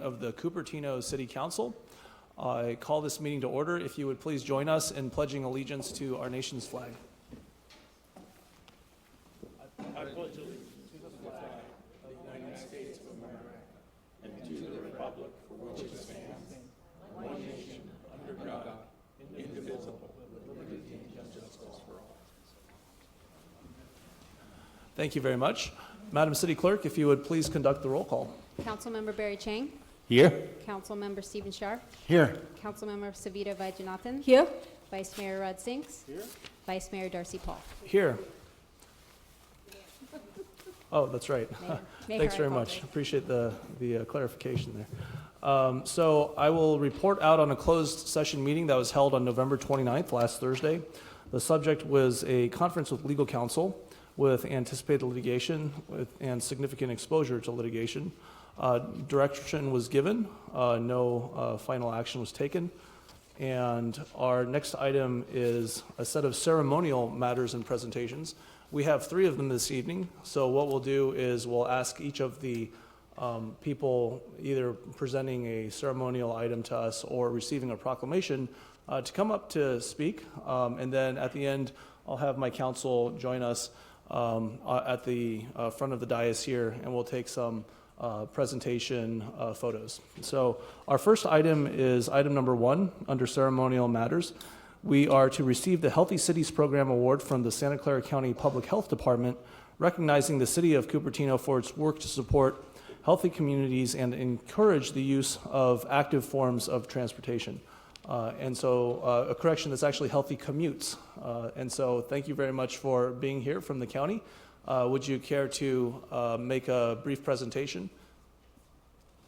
of the Cupertino City Council. I call this meeting to order. If you would please join us in pledging allegiance to our nation's flag. I pledge allegiance to the flag of the United States of America and to the republic for which it stands, one nation, under God, indivisible, with liberty and justice for all. Thank you very much. Madam City Clerk, if you would please conduct the roll call. Councilmember Barry Chang. Here. Councilmember Stephen Shar. Here. Councilmember Savita Vaidyanathan. Here. Vice Mayor Rod Sinks. Here. Vice Mayor Darcy Paul. Here. Oh, that's right. Mayor, Thanks very much. Appreciate the clarification there. So I will report out on a closed session meeting that was held on November 29th, last Thursday. The subject was a conference with legal counsel with anticipated litigation and significant exposure to litigation. Direction was given, no final action was taken, and our next item is a set of ceremonial matters and presentations. We have 3 of them this evening, so what we'll do is we'll ask each of the people either presenting a ceremonial item to us or receiving a proclamation to come up to speak, and then at the end I'll have my counsel join us at the front of the dais here, and we'll take some presentation photos. So our first item is item number 1 under ceremonial matters. We are to receive the Healthy Cities Program Award from the Santa Clara County Public Health Department, recognizing the city of Cupertino for its work to support healthy communities and encourage the use of active forms of transportation. And so a correction, that's actually healthy commutes. And so thank you very much for being here from the county. Would you care to make a brief presentation?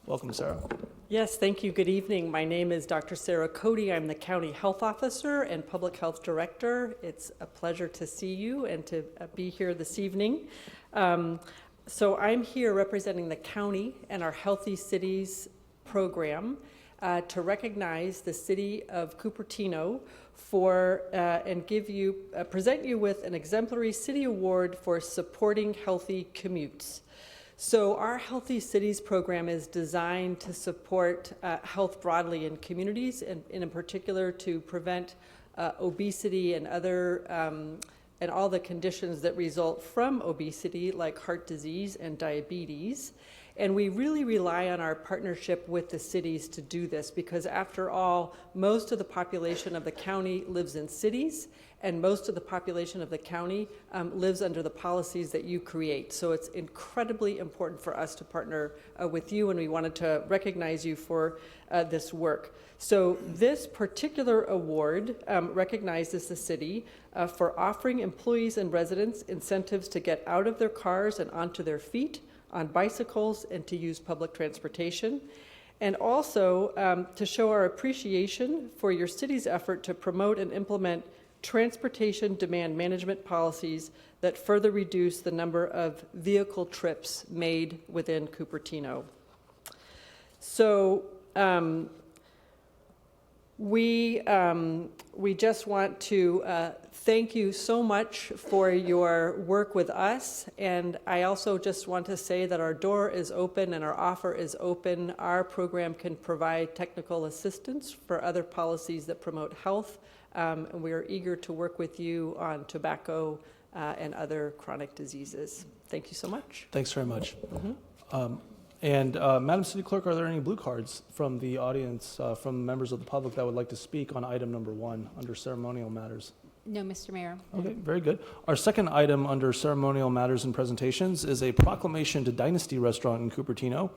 Welcome, Sarah. Yes, thank you. Good evening. My name is Dr. Sarah Cody. I'm the County Health Officer and Public Health Director. It's a pleasure to see you and to be here this evening. So I'm here representing the county and our Healthy Cities program to recognize the city of Cupertino for and present you with an exemplary city award for supporting healthy commutes. So our Healthy Cities program is designed to support health broadly in communities, and in particular to prevent obesity and other and all the conditions that result from obesity, like heart disease and diabetes. And we really rely on our partnership with the cities to do this, because after all, most of the population of the county lives in cities, and most of the population of the county lives under the policies that you create. So it's incredibly important for us to partner with you, and we wanted to recognize you for this work. So this particular award recognizes the city for offering employees and residents incentives to get out of their cars and onto their feet, on bicycles, and to use public transportation, and also to show our appreciation for your city's effort to promote and implement transportation demand management policies that further reduce the number of vehicle trips made within Cupertino. So we just want to thank you so much for your work with us, and I also just want to say that our door is open and our offer is open. Our program can provide technical assistance for other policies that promote health, and we are eager to work with you on tobacco and other chronic diseases. Thank you so much. Thanks very much. And Madam City Clerk, are there any blue cards from the audience, from members of the public that would like to speak on item number 1 under ceremonial matters? No, Mr. Mayor. Okay, very good. Our second item under ceremonial matters and presentations is a proclamation to Dynasty restaurant in Cupertino.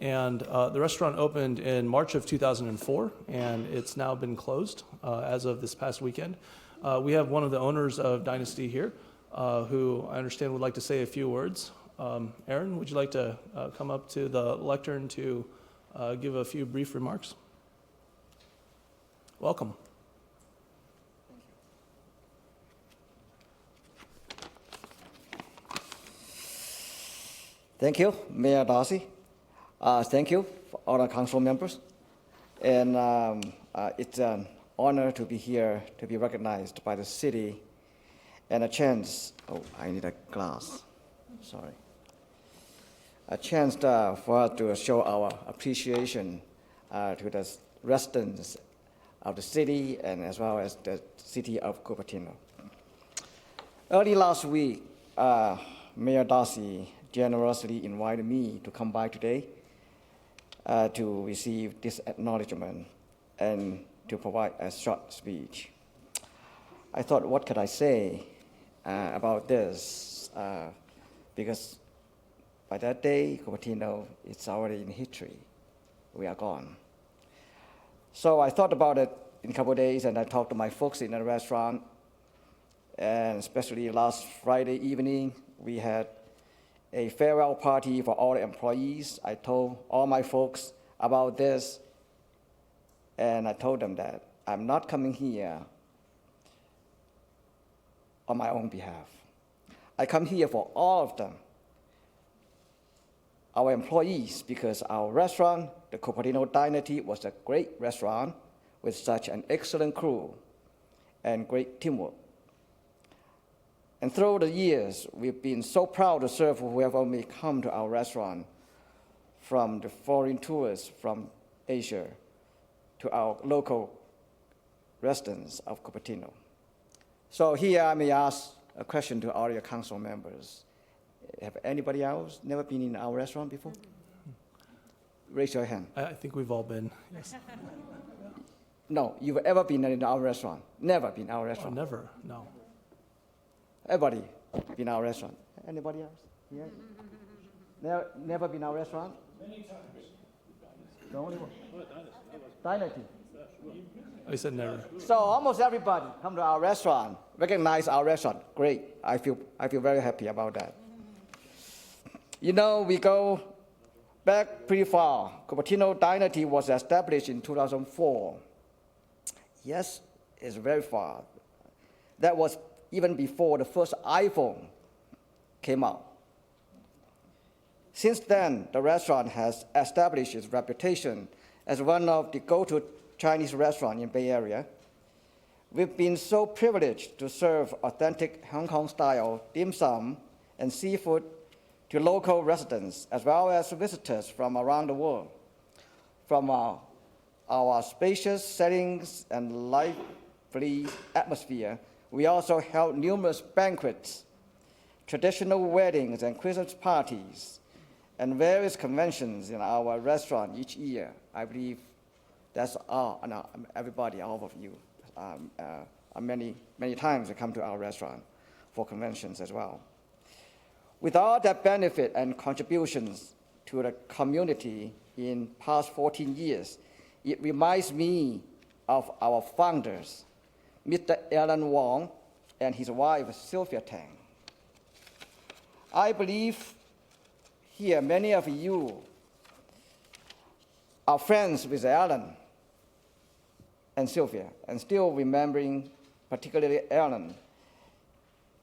And the restaurant opened in March of 2004, and it's now been closed as of this past weekend. We have one of the owners of Dynasty here, who I understand would like to say a few words. Erin, would you like to come up to the lectern to give a few brief remarks? Welcome. Thank you, Mayor Darcy. Thank you, all the council members. And it's an honor to be here, to be recognized by the city, and a chance. Oh, I need a glass. Sorry. a chance for us to show our appreciation to the residents of the city and as well as the city of Cupertino. Early last week, Mayor Darcy generously invited me to come by today to receive this acknowledgement and to provide a short speech. I thought, what could I say about this? Because by that day, Cupertino is already in history. We are gone. So I thought about it in a couple of days, and I talked to my folks in the restaurant, and especially last Friday evening, we had a farewell party for all the employees. I told all my folks about this, and I told them that I'm not coming here on my own behalf. I come here for all of them, our employees, because our restaurant, the Cupertino Dynasty, was a great restaurant with such an excellent crew and great teamwork. And through the years, we've been so proud to serve whoever may come to our restaurant, from the foreign tourists from Asia to our local residents of Cupertino. So here I may ask a question to all your council members. Have anybody else never been in our restaurant before? Raise your hand. I think we've all been, yes. No, you've ever been in our restaurant? Never been in our Oh, restaurant? never, no. Everybody been in our restaurant? Anybody else? Yeah. Never been in our restaurant? Many times. The only one? Dynasty. I said never. So almost everybody come to our restaurant, recognize our restaurant. Great. I feel very happy about that. You know, we go back pretty far. Cupertino Dynasty was established in 2004. Yes, it's very far. That was even before the first iPhone came out. Since then, the restaurant has established its reputation as one of the go-to Chinese restaurants in Bay Area. We've been so privileged to serve authentic Hong Kong-style dim sum and seafood to local residents as well as visitors from around the world. From our spacious settings and lively atmosphere, we also held numerous banquets, traditional weddings and Christmas parties, and various conventions in our restaurant each year. I believe that's all, everybody, all of you, many times you come to our restaurant for conventions as well. With all that benefit and contributions to the community in past 14 years, it reminds me of our founders, Mr. Erin Wong and his wife, Sylvia Tang. I believe here many of you are friends with Erin and Sylvia, and still remembering particularly Erin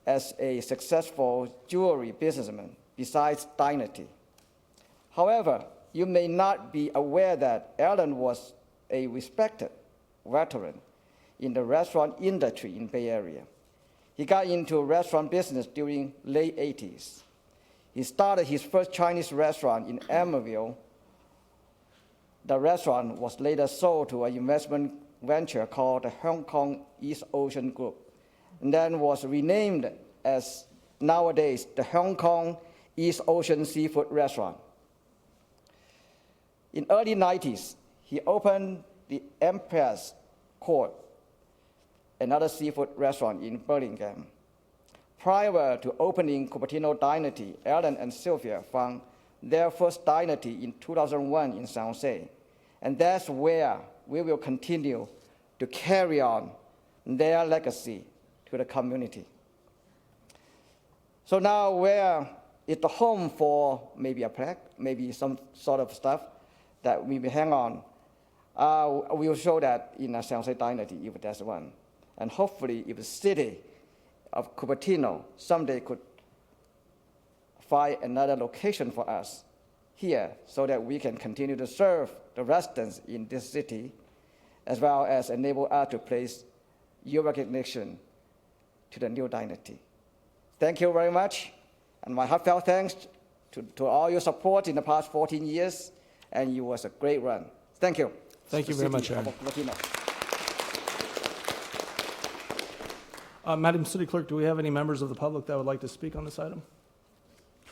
as a successful jewelry businessman besides Dynasty. However, you may not be aware that Erin was a respected veteran in the restaurant industry in Bay Area. He got into restaurant business during late 80s. He started his first Chinese restaurant in Emerville. The restaurant was later sold to an investment venture called the Hong Kong East Ocean Group, and then was renamed as nowadays the Hong Kong East Ocean Seafood Restaurant. In early 90s, he opened the Empress Court, another seafood restaurant in Birmingham. Prior to opening Cupertino Dynasty, Erin and Sylvia found their first Dynasty in 2001 in San Jose, and that's where we will continue to carry on their legacy to the community. So now where is the home for maybe a plaque, maybe some sort of stuff that we may hang on? We will show that in a San Jose Dynasty if there's one. And hopefully if the city of Cupertino someday could find another location for us here so that we can continue to serve the residents in this city, as well as enable us to place your recognition to the new Dynasty. Thank you very much, and my heartfelt thanks to all your support in the past 14 years, and it was a great run. Thank you. Thank you very much, City Erin. of Cupertino. Madam City Clerk, do we have any members of the public that would like to speak on this item?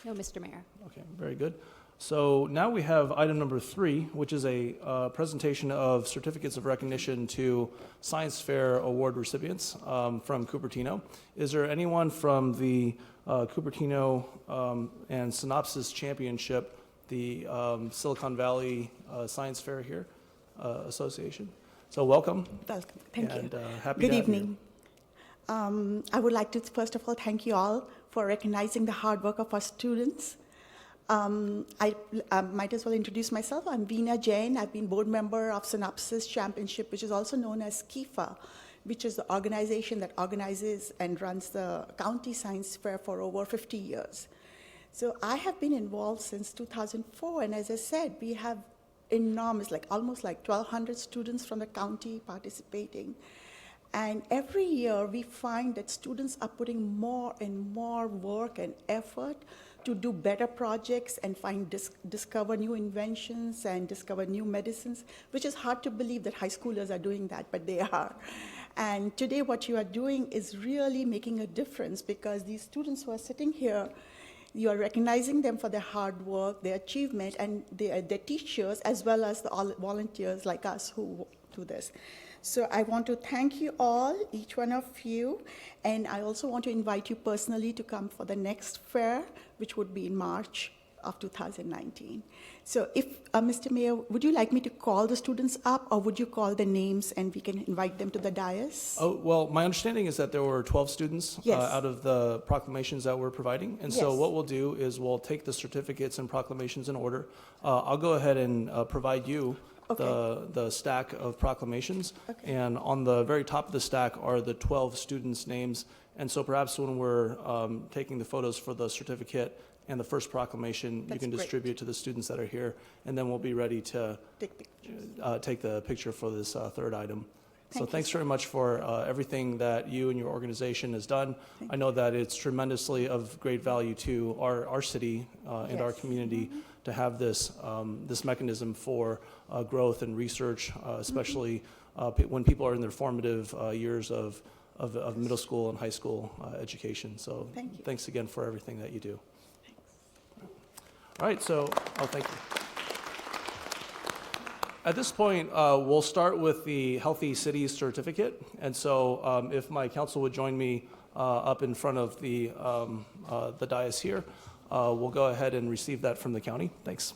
No, Mr. Mayor. Okay, very good. So now we have item number 3, which is a presentation of certificates of recognition to Science Fair Award recipients from Cupertino. Is there anyone from the Cupertino and Synopsis Championship, the Silicon Valley Science Fair here Association? So welcome. Welcome. Thank you. And happy Good to have you. evening. I would like to first of all thank you all for recognizing the hard work of our students. I might as well introduce myself. I'm Veena Jain. I've been board member of Synopsis Championship, which is also known as KIFA, which is the organization that organizes and runs the county science fair for over 50 years. So I have been involved since 2004, and as I said, we have enormous, almost 1,200 students from the county participating. And every year we find that students are putting more and more work and effort to do better projects and discover new inventions and discover new medicines, which is hard to believe that high schoolers are doing that, but they are. And today what you are doing is really making a difference, because these students who are sitting here, you are recognizing them for their hard work, their achievement, and their teachers, as well as the volunteers like us who do this. So I want to thank you all, each one of you, and I also want to invite you personally to come for the next fair, which would be in March of 2019. So if, Mr. Mayor, would you like me to call the students up, or would you call the names and we can invite them to the dais? Oh, well, my understanding is that there were 12 students Yes. out of the proclamations that we're providing. And so Yes. what we'll do is we'll take the certificates and proclamations in order. I'll go ahead and provide you the stack of proclamations. Okay. And on the very top of the stack are the 12 students' names. And so perhaps when we're taking the photos for the certificate and the first proclamation, you That's can great. distribute to the students that are here. And then we'll be ready to Take pictures. take the picture for this third item. So Thank you, thanks sir. very much for everything that you and your organization has done. I know that it's tremendously of great value to our city and our Yes. community to have this this mechanism for growth and research, especially when people are in their formative years of middle school and high school education. So Thank you. thanks again for everything that you do. All right, so, thank you. At this point, we'll start with the Healthy Cities Certificate. And so if my council would join me up in front of the dais here, we'll go ahead and receive that from the county. Thanks.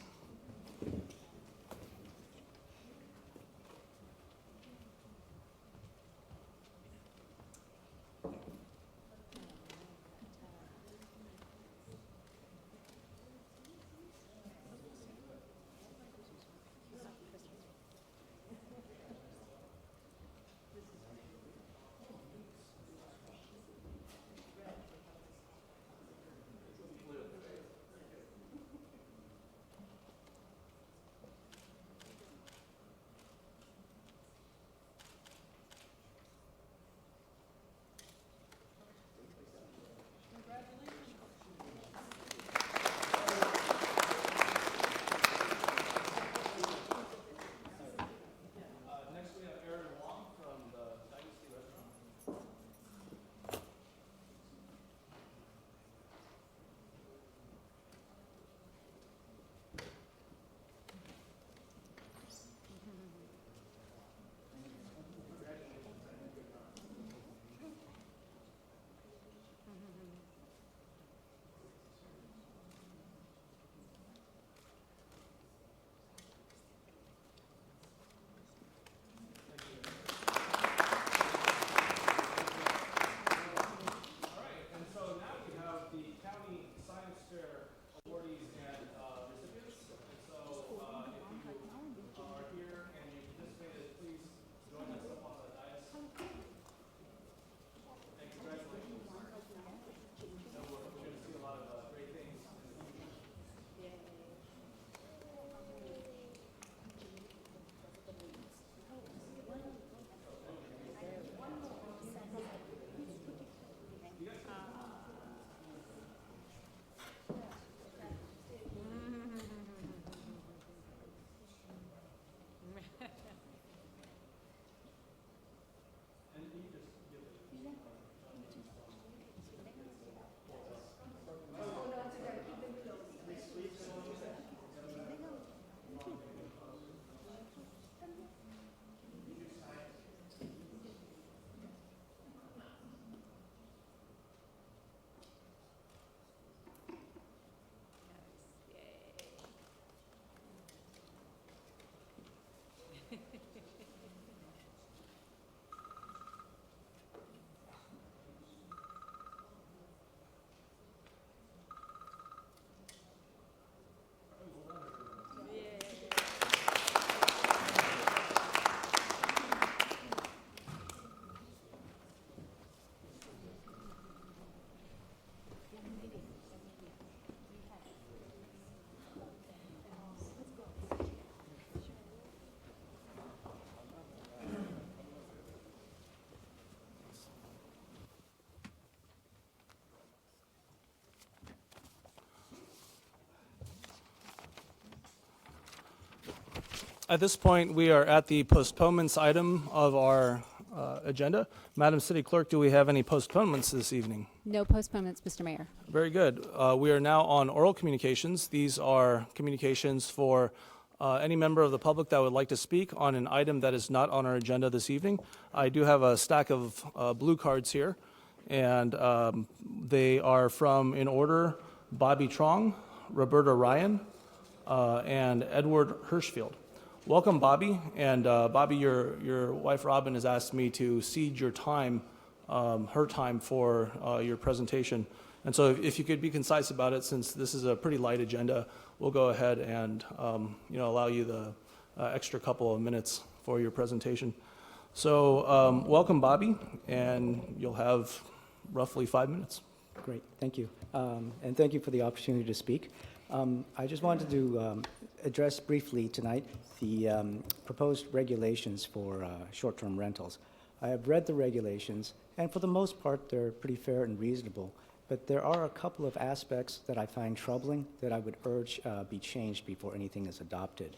At this point, we are at the postponements item of our agenda. Madam City Clerk, do we have any postponements this evening? No postponements, Mr. Mayor. Very good. We are now on oral communications. These are communications for any member of the public that would like to speak on an item that is not on our agenda this evening. I do have a stack of blue cards here, and they are from, in order, Bobby Trong, Roberta Ryan, and Edward Hirschfield. Welcome, Bobby. And Bobby, your wife Robin has asked me to cede your time, her time for your presentation. And so if you could be concise about it, since this is a pretty light agenda, we'll go ahead and allow you the extra couple of minutes for your presentation. So welcome, Bobby, and you'll have roughly 5 minutes. Great, thank you. And thank you for the opportunity to speak. I just wanted to address briefly tonight the proposed regulations for short-term rentals. I have read the regulations, and for the most part, they're pretty fair and reasonable. But there are a couple of aspects that I find troubling that I would urge be changed before anything is adopted.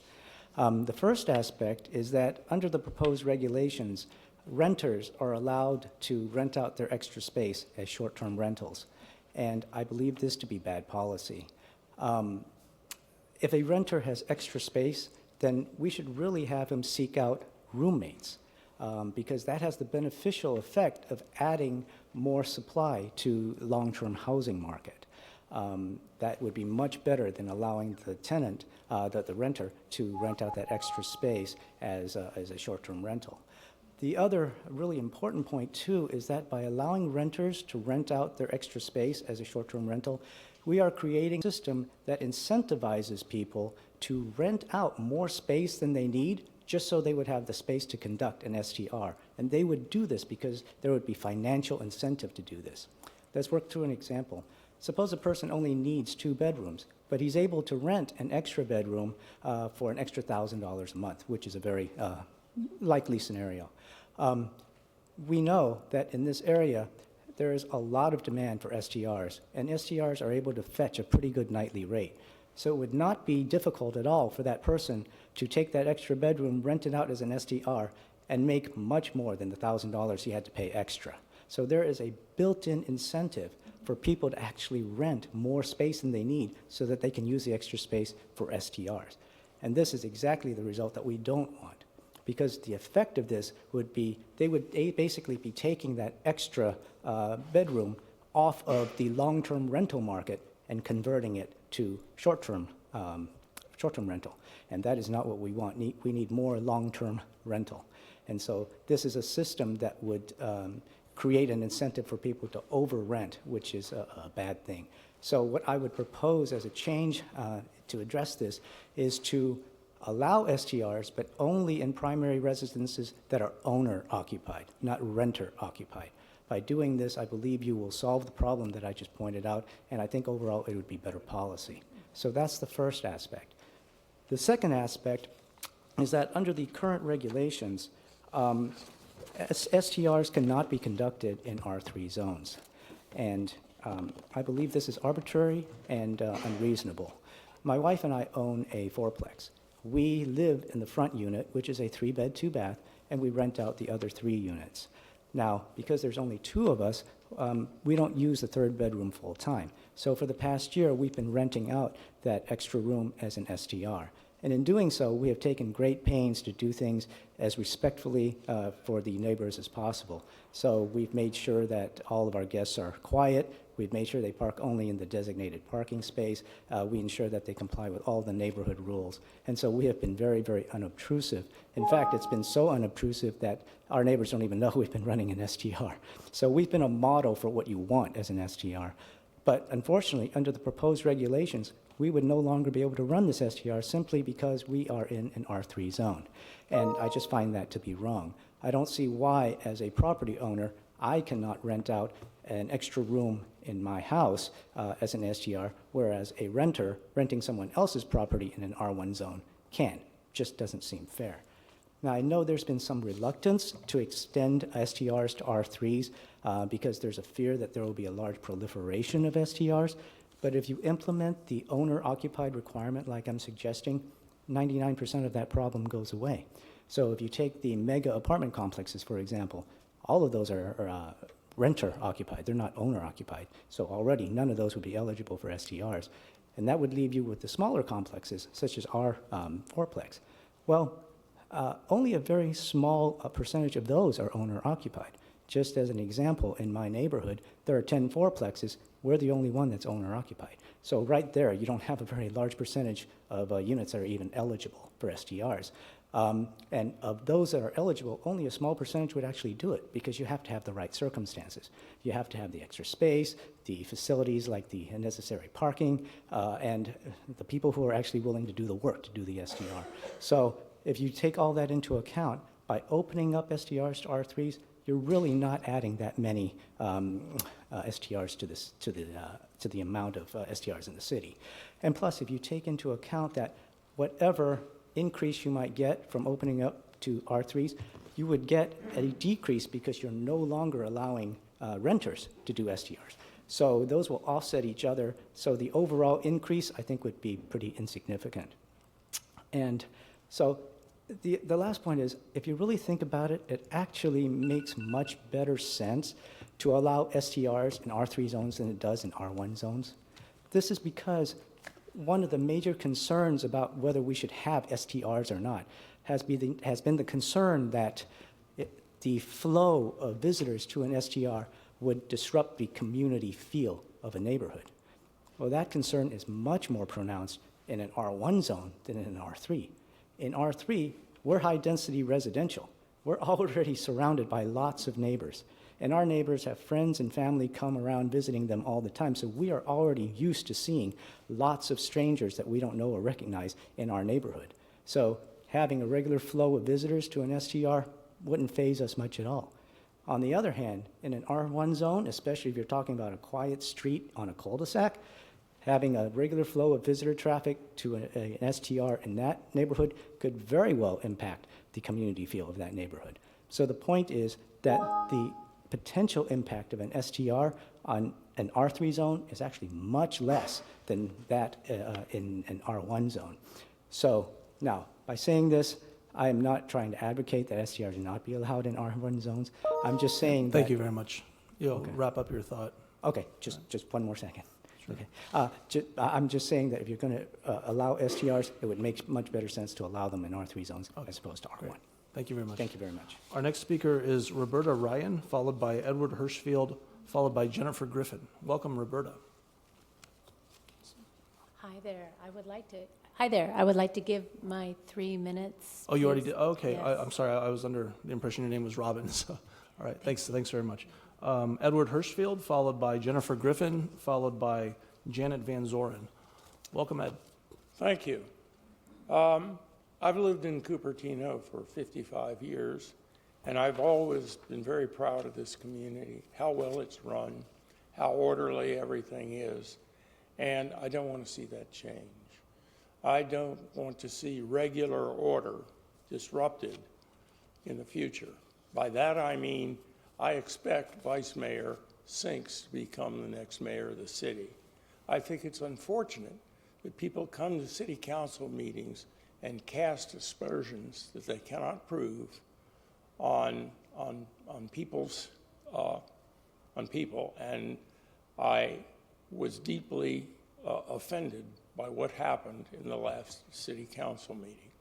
The first aspect is that under the proposed regulations, renters are allowed to rent out their extra space as short-term rentals. And I believe this to be bad policy. If a renter has extra space, then we should really have him seek out roommates. Because that has the beneficial effect of adding more supply to long-term housing market. That would be much better than allowing the tenant, the renter, to rent out that extra space as a short-term rental. The other really important point, too, is that by allowing renters to rent out their extra space as a short-term rental, we are creating a system that incentivizes people to rent out more space than they need just so they would have the space to conduct an STR. And they would do this because there would be financial incentive to do this. Let's work through an example. Suppose a person only needs 2 bedrooms, but he's able to rent an extra bedroom for an extra $1,000 a month, which is a very likely scenario. We know that in this area, there is a lot of demand for STRs, and STRs are able to fetch a pretty good nightly rate. So it would not be difficult at all for that person to take that extra bedroom, rent it out as an STR, and make much more than the $1,000 he had to pay extra. So there is a built-in incentive for people to actually rent more space than they need so that they can use the extra space for STRs. And this is exactly the result that we don't want, because the effect of this would be they would basically be taking that extra bedroom off of the long-term rental market and converting it to short-term rental. And that is not what we want. We need more long-term rental. And so this is a system that would create an incentive for people to over-rent, which is a bad thing. So what I would propose as a change to address this is to allow STRs, but only in primary residences that are owner-occupied, not renter-occupied. By doing this, I believe you will solve the problem that I just pointed out, and I think overall it would be better policy. So that's the first aspect. The second aspect is that under the current regulations, STRs cannot be conducted in R3 zones. And I believe this is arbitrary and unreasonable. My wife and I own a 4-plex. We live in the front unit, which is a 3-bed, 2-bath, and we rent out the other 3 units. Now, because there's only 2 of us, we don't use the 3rd bedroom full time. So for the past year, we've been renting out that extra room as an STR. And in doing so, we have taken great pains to do things as respectfully for the neighbors as possible. So we've made sure that all of our guests are quiet. We've made sure they park only in the designated parking space. We ensure that they comply with all the neighborhood rules. And so we have been very, very unobtrusive. In fact, it's been so unobtrusive that our neighbors don't even know we've been running an STR. So we've been a model for what you want as an STR. But unfortunately, under the proposed regulations, we would no longer be able to run this STR simply because we are in an R3 zone. And I just find that to be wrong. I don't see why, as a property owner, I cannot rent out an extra room in my house as an STR, whereas a renter renting someone else's property in an R1 zone can. Just doesn't seem fair. Now, I know there's been some reluctance to extend STRs to R3s because there's a fear that there will be a large proliferation of STRs. But if you implement the owner-occupied requirement like I'm suggesting, 99% of that problem goes away. So if you take the mega apartment complexes, for example, all of those are renter occupied. They're not owner occupied. So already none of those would be eligible for STRs. And that would leave you with the smaller complexes, such as our fourplex. Well, only a very small percentage of those are owner occupied. Just as an example, in my neighborhood, there are 10 fourplexes. We're the only one that's owner occupied. So right there, you don't have a very large percentage of units that are even eligible for STRs. And of those that are eligible, only a small percentage would actually do it because you have to have the right circumstances. You have to have the extra space, the facilities like the necessary parking, and the people who are actually willing to do the work to do the STR. So if you take all that into account, by opening up STRs to R3s, you're really not adding that many STRs to the amount of STRs in the city. And plus, if you take into account that whatever increase you might get from opening up to R3s, you would get a decrease because you're no longer allowing renters to do STRs. So those will offset each other. So the overall increase, I think, would be pretty insignificant. And so the last point is, if you really think about it, it actually makes much better sense to allow STRs in R3 zones than it does in R1 zones. This is because one of the major concerns about whether we should have STRs or not has been the concern that the flow of visitors to an STR would disrupt the community feel of a neighborhood. Well, that concern is much more pronounced in an R1 zone than in an R3. In R3, we're high-density residential. We're already surrounded by lots of neighbors. And our neighbors have friends and family come around visiting them all the time. So we are already used to seeing lots of strangers that we don't know or recognize in our neighborhood. So having a regular flow of visitors to an STR wouldn't faze us much at all. On the other hand, in an R1 zone, especially if you're talking about a quiet street on a cul-de-sac, having a regular flow of visitor traffic to an STR in that neighborhood could very well impact the community feel of that neighborhood. So the point is that the potential impact of an STR on an R3 zone is actually much less than that in an R1 zone. So now, by saying this, I am not trying to advocate that STRs not be allowed in R1 zones. I'm just saying that... Thank you very much. You'll Okay. wrap up your thought. Okay, just one more second. Sure. Okay. I'm just saying that if you're going to allow STRs, it would make much better sense to allow them in R3 zones as opposed to R1. Great. Thank you very much. Thank you very much. Our next speaker is Roberta Ryan, followed by Edward Hirschfield, followed by Jennifer Griffin. Welcome, Roberta. Hi there. I would like to give my 3 minutes. Oh, you already please. did? Oh, okay. Yes. I'm sorry. I was under the impression your name was Robin. So, all right. Thanks very much. Edward Hirschfield, followed by Jennifer Griffin, followed by Janet Van Zoren. Welcome, Ed. Thank you. I've lived in Cupertino for 55 years, and I've always been very proud of this community, how well it's run, how orderly everything is, and I don't want to see that change. I don't want to see regular order disrupted in the future. By that I mean I expect Vice Mayor Sinks to become the next mayor of the city. I think it's unfortunate that people come to city council meetings and cast aspersions that they cannot prove on people, and I was deeply offended by what happened in the last city council meeting.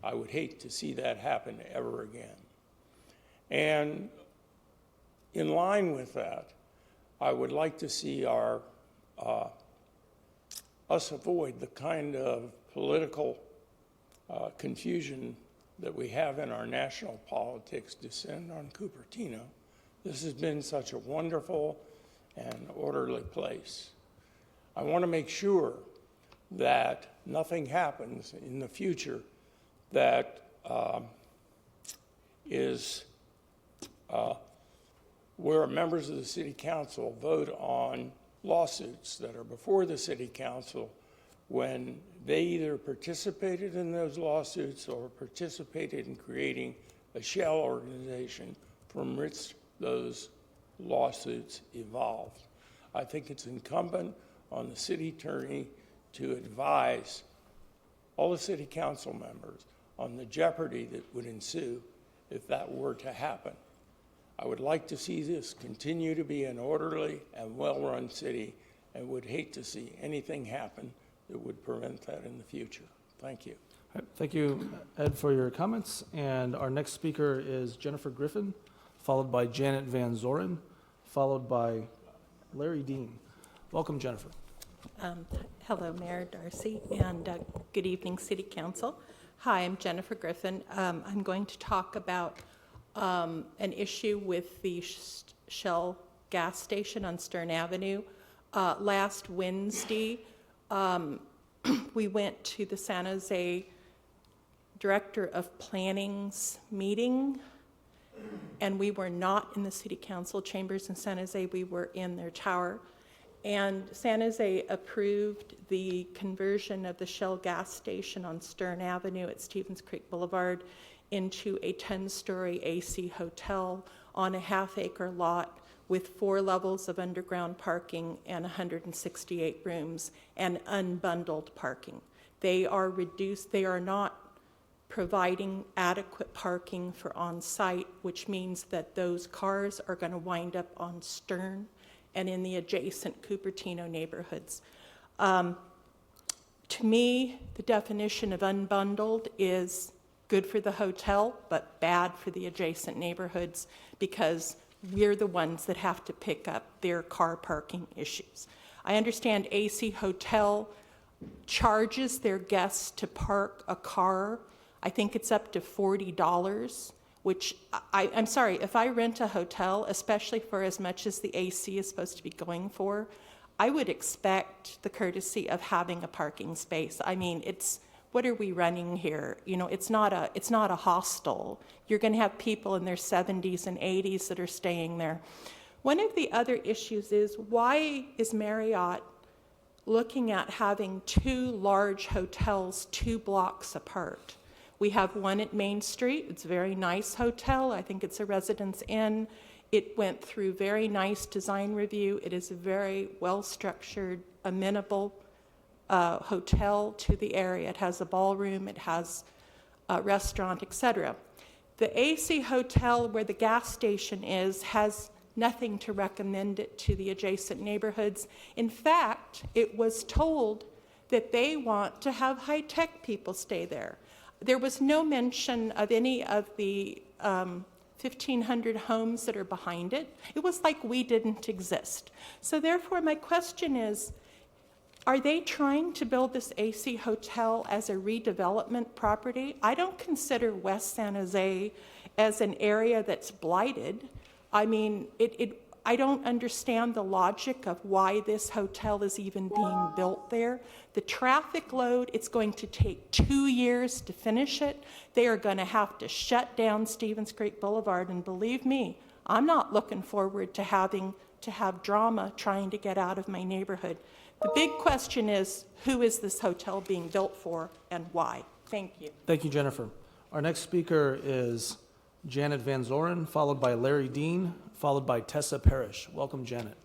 I would hate to see that happen ever again. And in line with that, I would like to see us avoid the kind of political confusion that we have in our national politics descend on Cupertino. This has been such a wonderful and orderly place. I want to make sure that nothing happens in the future that is where members of the city council vote on lawsuits that are before the city council when they either participated in those lawsuits or participated in creating a shell organization from which those lawsuits evolved. I think it's incumbent on the city attorney to advise all the city council members on the jeopardy that would ensue if that were to happen. I would like to see this continue to be an orderly and well-run city, and would hate to see anything happen that would prevent that in the future. Thank you. All right, thank you, Ed, for your comments. And our next speaker is Jennifer Griffin, followed by Janet Van Zoren, followed by Larry Dean. Welcome, Jennifer. Hello, Mayor Darcy, and good evening, City Council. Hi, I'm Jennifer Griffin. I'm going to talk about an issue with the Shell gas station on Stern Avenue. Last Wednesday, we went to the San Jose Director of Planning's meeting, and we were not in the City Council chambers in San Jose. We were in their tower. And San Jose approved the conversion of the Shell gas station on Stern Avenue at Stevens Creek Boulevard into a 10-story AC hotel on a half-acre lot with 4 levels of underground parking and 168 rooms and unbundled parking. They are not providing adequate parking for on-site, which means that those cars are going to wind up on Stern and in the adjacent Cupertino neighborhoods. To me, the definition of unbundled is good for the hotel, but bad for the adjacent neighborhoods, because we're the ones that have to pick up their car parking issues. I understand AC Hotel charges their guests to park a car. I think it's up to $40, which I'm sorry, if I rent a hotel, especially for as much as the AC is supposed to be going for, I would expect the courtesy of having a parking space. I mean, what are we running here? You know, it's not a hostel. You're going to have people in their 70s and 80s that are staying there. One of the other issues is, why is Marriott looking at having 2 large hotels 2 blocks apart? We have one at Main Street. It's a very nice hotel. I think it's a Residence Inn. It went through very nice design review. It is a very well-structured, amenable hotel to the area. It has a ballroom, it has a restaurant, etc. The AC Hotel, where the gas station is, has nothing to recommend it to the adjacent neighborhoods. In fact, it was told that they want to have high-tech people stay there. There was no mention of any of the 1,500 homes that are behind it. It was like we didn't exist. So therefore, my question is, are they trying to build this AC Hotel as a redevelopment property? I don't consider West San Jose as an area that's blighted. I mean, I don't understand the logic of why this hotel is even being built there. The traffic load, it's going to take 2 years to finish it. They are going to have to shut down Stevens Creek Boulevard, and believe me, I'm not looking forward to having to have drama trying to get out of my neighborhood. The big question is, who is this hotel being built for and why? Thank you. Thank you, Jennifer. Our next speaker is Janet Van Zoren, followed by Larry Dean, followed by Tessa Parrish. Welcome, Janet.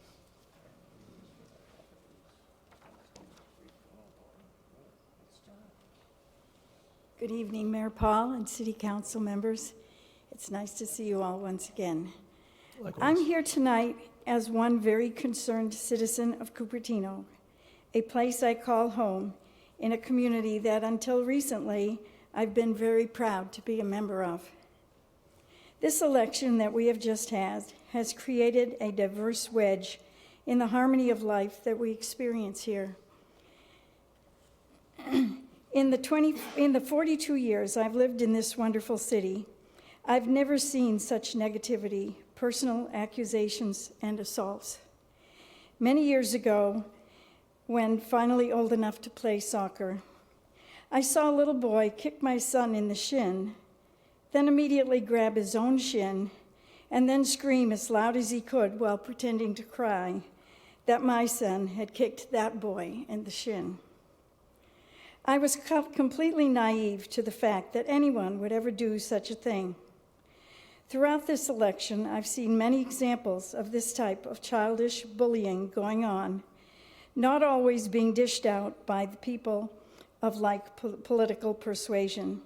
Good evening, Mayor Paul and City Council members. It's nice to see you all once again. Likewise. I'm here tonight as one very concerned citizen of Cupertino, a place I call home in a community that until recently I've been very proud to be a member of. This election that we have just had has created a diverse wedge in the harmony of life that we experience here. In the 42 years I've lived in this wonderful city, I've never seen such negativity, personal accusations, and assaults. Many years ago, when finally old enough to play soccer, I saw a little boy kick my son in the shin, then immediately grab his own shin, and then scream as loud as he could while pretending to cry that my son had kicked that boy in the shin. I was completely naive to the fact that anyone would ever do such a thing. Throughout this election, I've seen many examples of this type of childish bullying going on, not always being dished out by the people of like political persuasion.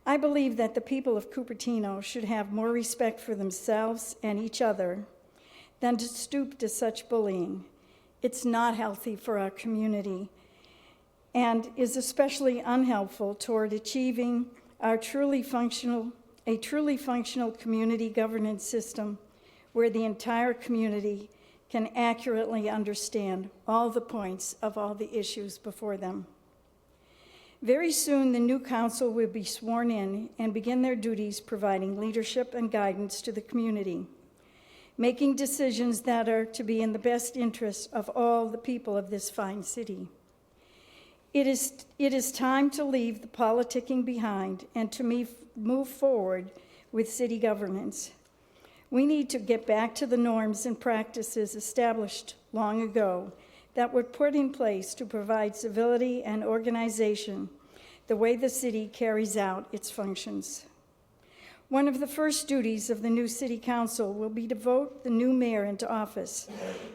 I believe that the people of Cupertino should have more respect for themselves and each other than to stoop to such bullying. It's not healthy for our community and is especially unhelpful toward achieving a truly functional community governance system where the entire community can accurately understand all the points of all the issues before them. Very soon, the new council will be sworn in and begin their duties providing leadership and guidance to the community, making decisions that are to be in the best interest of all the people of this fine city. It is time to leave the politicking behind and to move forward with city governance. We need to get back to the norms and practices established long ago that were put in place to provide civility and organization the way the city carries out its functions. One of the first duties of the new city council will be to vote the new mayor into office.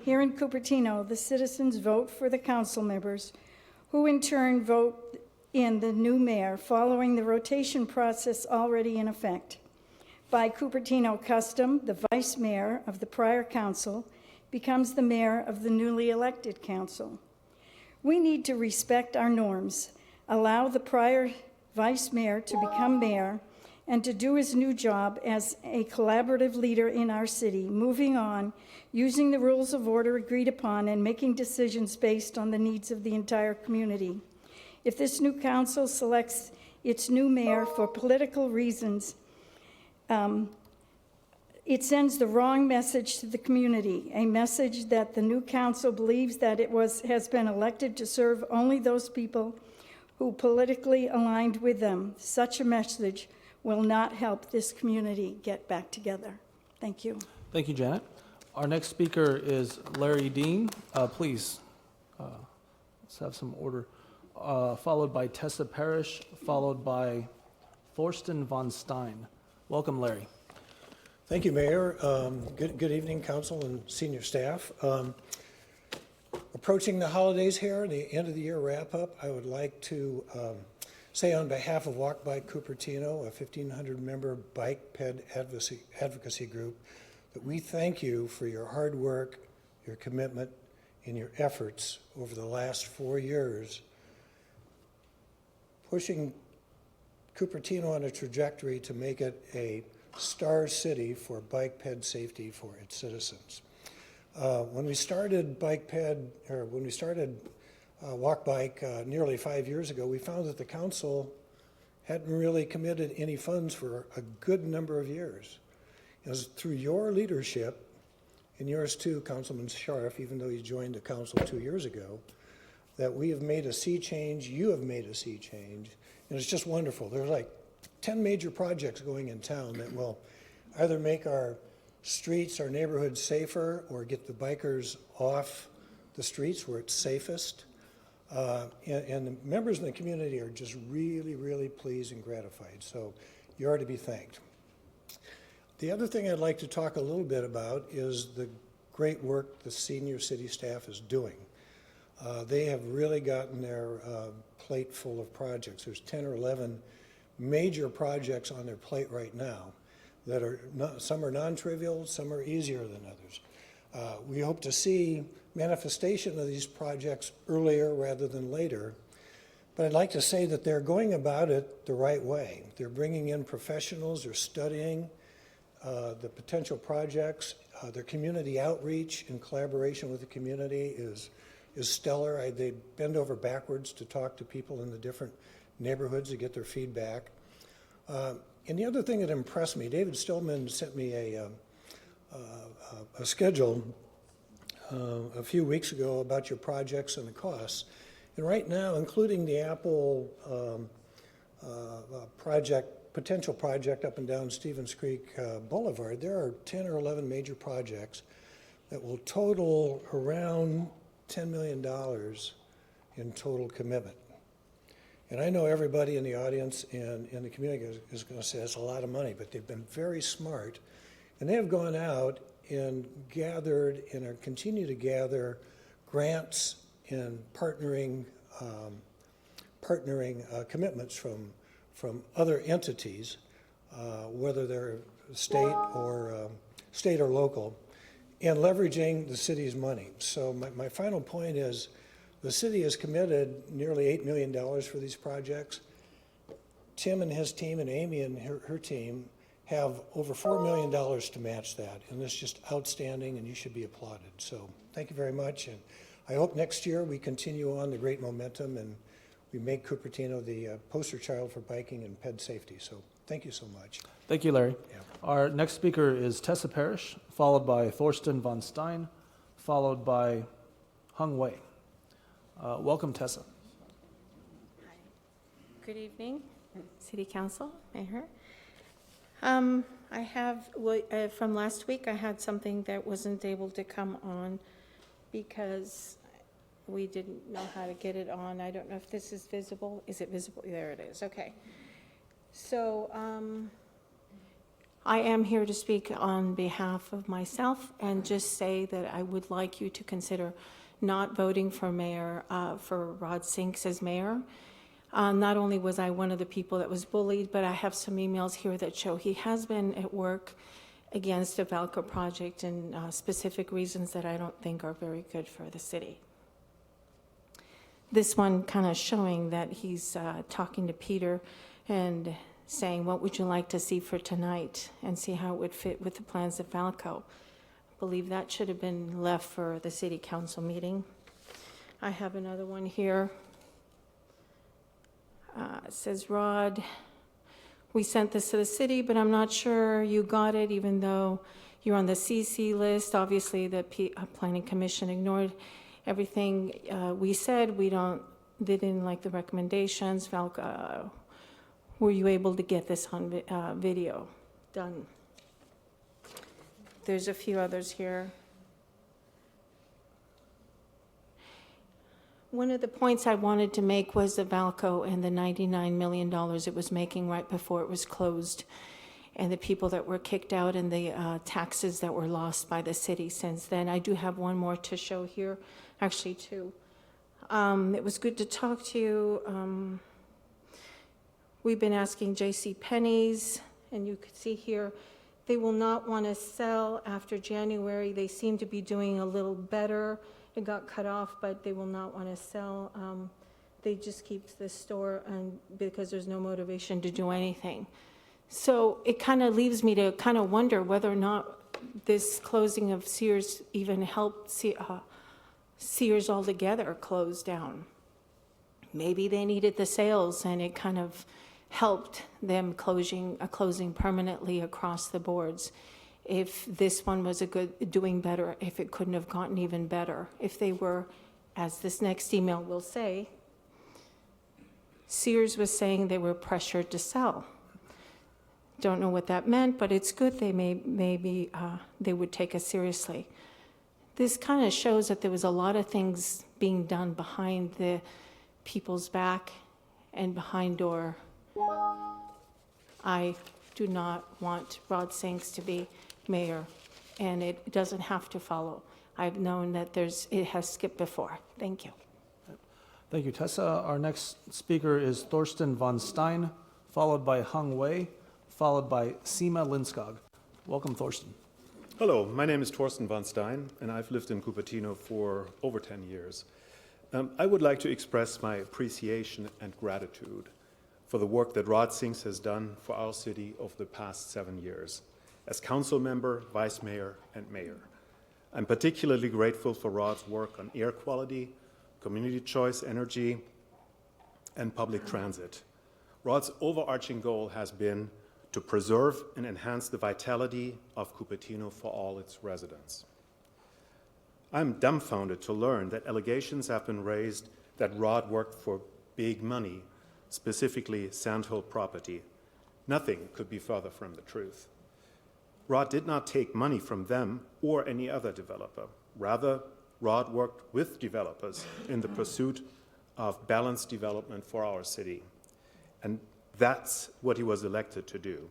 Here in Cupertino, the citizens vote for the council members, who in turn vote in the new mayor following the rotation process already in effect. By Cupertino custom, the vice mayor of the prior council becomes the mayor of the newly elected council. We need to respect our norms, allow the prior vice mayor to become mayor, and to do his new job as a collaborative leader in our city, moving on, using the rules of order agreed upon, and making decisions based on the needs of the entire community. If this new council selects its new mayor for political reasons, it sends the wrong message to the community, a message that the new council believes that has been elected to serve only those people who politically aligned with them. Such a message will not help this community get back together. Thank you. Thank you, Janet. Our next speaker is Larry Dean. Please, let's have some order. Followed by Tessa Parrish, followed by Torsten von Stein. Welcome, Larry. Thank you, Mayor. Good evening, council and senior staff. Approaching the holidays here, the end of the year wrap up, I would like to say on behalf of Walk Bike Cupertino, a 1,500 member bike ped advocacy group, that we thank you for your hard work, your commitment, and your efforts over the last 4 years, pushing Cupertino on a trajectory to make it a star city for bike ped safety for its citizens. When we started Walk Bike nearly 5 years ago, we found that the council hadn't really committed any funds for a good number of years. It was through your leadership, and yours too, Councilman Scharf, even though you joined the council 2 years ago, that we have made a sea change, you have made a sea change, and it's just wonderful. There's like 10 major projects going in town that will either make our streets, our neighborhoods safer, or get the bikers off the streets where it's safest. And the members in the community are just really, really pleased and gratified. So you are to be thanked. The other thing I'd like to talk a little bit about is the great work the senior city staff is doing. They have really gotten their plate full of projects. There's 10 or 11 major projects on their plate right now that are some are non-trivial, some are easier than others. We hope to see manifestation of these projects earlier rather than later, but I'd like to say that they're going about it the right way. They're bringing in professionals, they're studying the potential projects. Their community outreach in collaboration with the community is stellar. They bend over backwards to talk to people in the different neighborhoods to get their feedback. And the other thing that impressed me, David Stillman sent me a schedule a few weeks ago about your projects and the costs. And right now, including the Apple potential project up and down Stevens Creek Boulevard, there are 10 or 11 major projects that will total around $10 million in total commitment. And I know everybody in the audience and in the community is going to say that's a lot of money, but they've been very smart. And they have gone out and gathered and are continue to gather grants and partnering partnering commitments from other entities, whether they're state or local, and leveraging the city's money. So my final point is the city has committed nearly $8 million for these projects. Tim and his team and Amy and her team have over $4 million to match that, and it's just outstanding, and you should be applauded. So thank you very much, and I hope next year we continue on the great momentum and we make Cupertino the poster child for biking and ped safety. So thank you so much. Thank you, Larry. Yeah. Our next speaker is Tessa Parrish, followed by Torsten von Stein, followed by Hung Wei. Welcome, Tessa. Hi. Good evening, City Council, Mayor. I have, from last week, I had something that wasn't able to come on because we didn't know how to get it on. I don't know if this is visible. Is it visible? There it is. Okay. So I am here to speak on behalf of myself and just say that I would like you to consider not voting for mayor, for Rod Sinks as mayor. Not only was I one of the people that was bullied, but I have some emails here that show he has been at work against a Valco project and specific reasons that I don't think are very good for the city. This one kind of showing that he's talking to Peter and saying, what would you like to see for tonight, and see how it would fit with the plans of Valco. I believe that should have been left for the city council meeting. I have another one here. It says, Rod, we sent this to the city, but I'm not sure you got it, even though you're on the CC list. Obviously, the Planning Commission ignored everything we said. They didn't like the recommendations. Valco, were you able to get this on video done? There's a few others here. One of the points I wanted to make was the Valco and the $99 million it was making right before it was closed, and the people that were kicked out and the taxes that were lost by the city since then. I do have one more to show here, actually two. It was good to talk to you. We've been asking J.C. Penney's, and you could see here, they will not want to sell after January. They seem to be doing a little better. It got cut off, but they will not want to sell. They just keep the store because there's no motivation to do anything. So it kind of leaves me to kind of wonder whether or not this closing of Sears even helped Sears altogether close down. Maybe they needed the sales, and it kind of helped them closing permanently across the boards. If this one was doing better, if it couldn't have gotten even better, if they were, as this next email will say, Sears was saying they were pressured to sell. Don't know what that meant, but it's good maybe they would take us seriously. This kind of shows that there was a lot of things being done behind the people's back and behind door. I do not want Rod Sinks to be mayor, and it doesn't have to follow. I've known that it has skipped before. Thank you. Thank you, Tessa. Our next speaker is Torsten von Stein, followed by Hung Wei, followed by Seema Skog. Welcome, Torsten. Hello, my name is Torsten von Stein, and I've lived in Cupertino for over 10 years. I would like to express my appreciation and gratitude for the work that Rod Sinks has done for our city over the past 7 years as council member, vice mayor, and mayor. I'm particularly grateful for Rod's work on air quality, community choice energy, and public transit. Rod's overarching goal has been to preserve and enhance the vitality of Cupertino for all its residents. I'm dumbfounded to learn that allegations have been raised that Rod worked for big money, specifically Sandhill property. Nothing could be further from the truth. Rod did not take money from them or any other developer. Rather, Rod worked with developers in the pursuit of balanced development for our city. And that's what he was elected to do.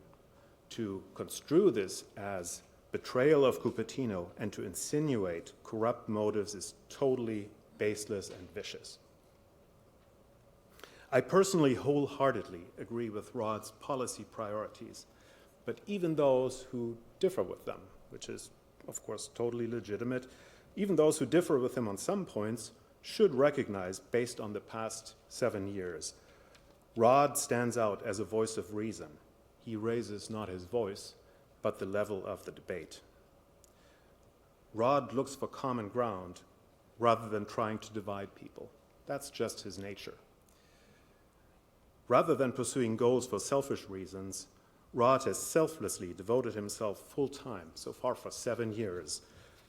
To construe this as betrayal of Cupertino and to insinuate corrupt motives is totally baseless and vicious. I personally wholeheartedly agree with Rod's policy priorities, but even those who differ with them, which is, of course, totally legitimate, even those who differ with him on some points should recognize, based on the past 7 years, Rod stands out as a voice of reason. He raises not his voice, but the level of the debate. Rod looks for common ground rather than trying to divide people. That's just his nature. Rather than pursuing goals for selfish reasons, Rod has selflessly devoted himself full-time, so far for 7 years,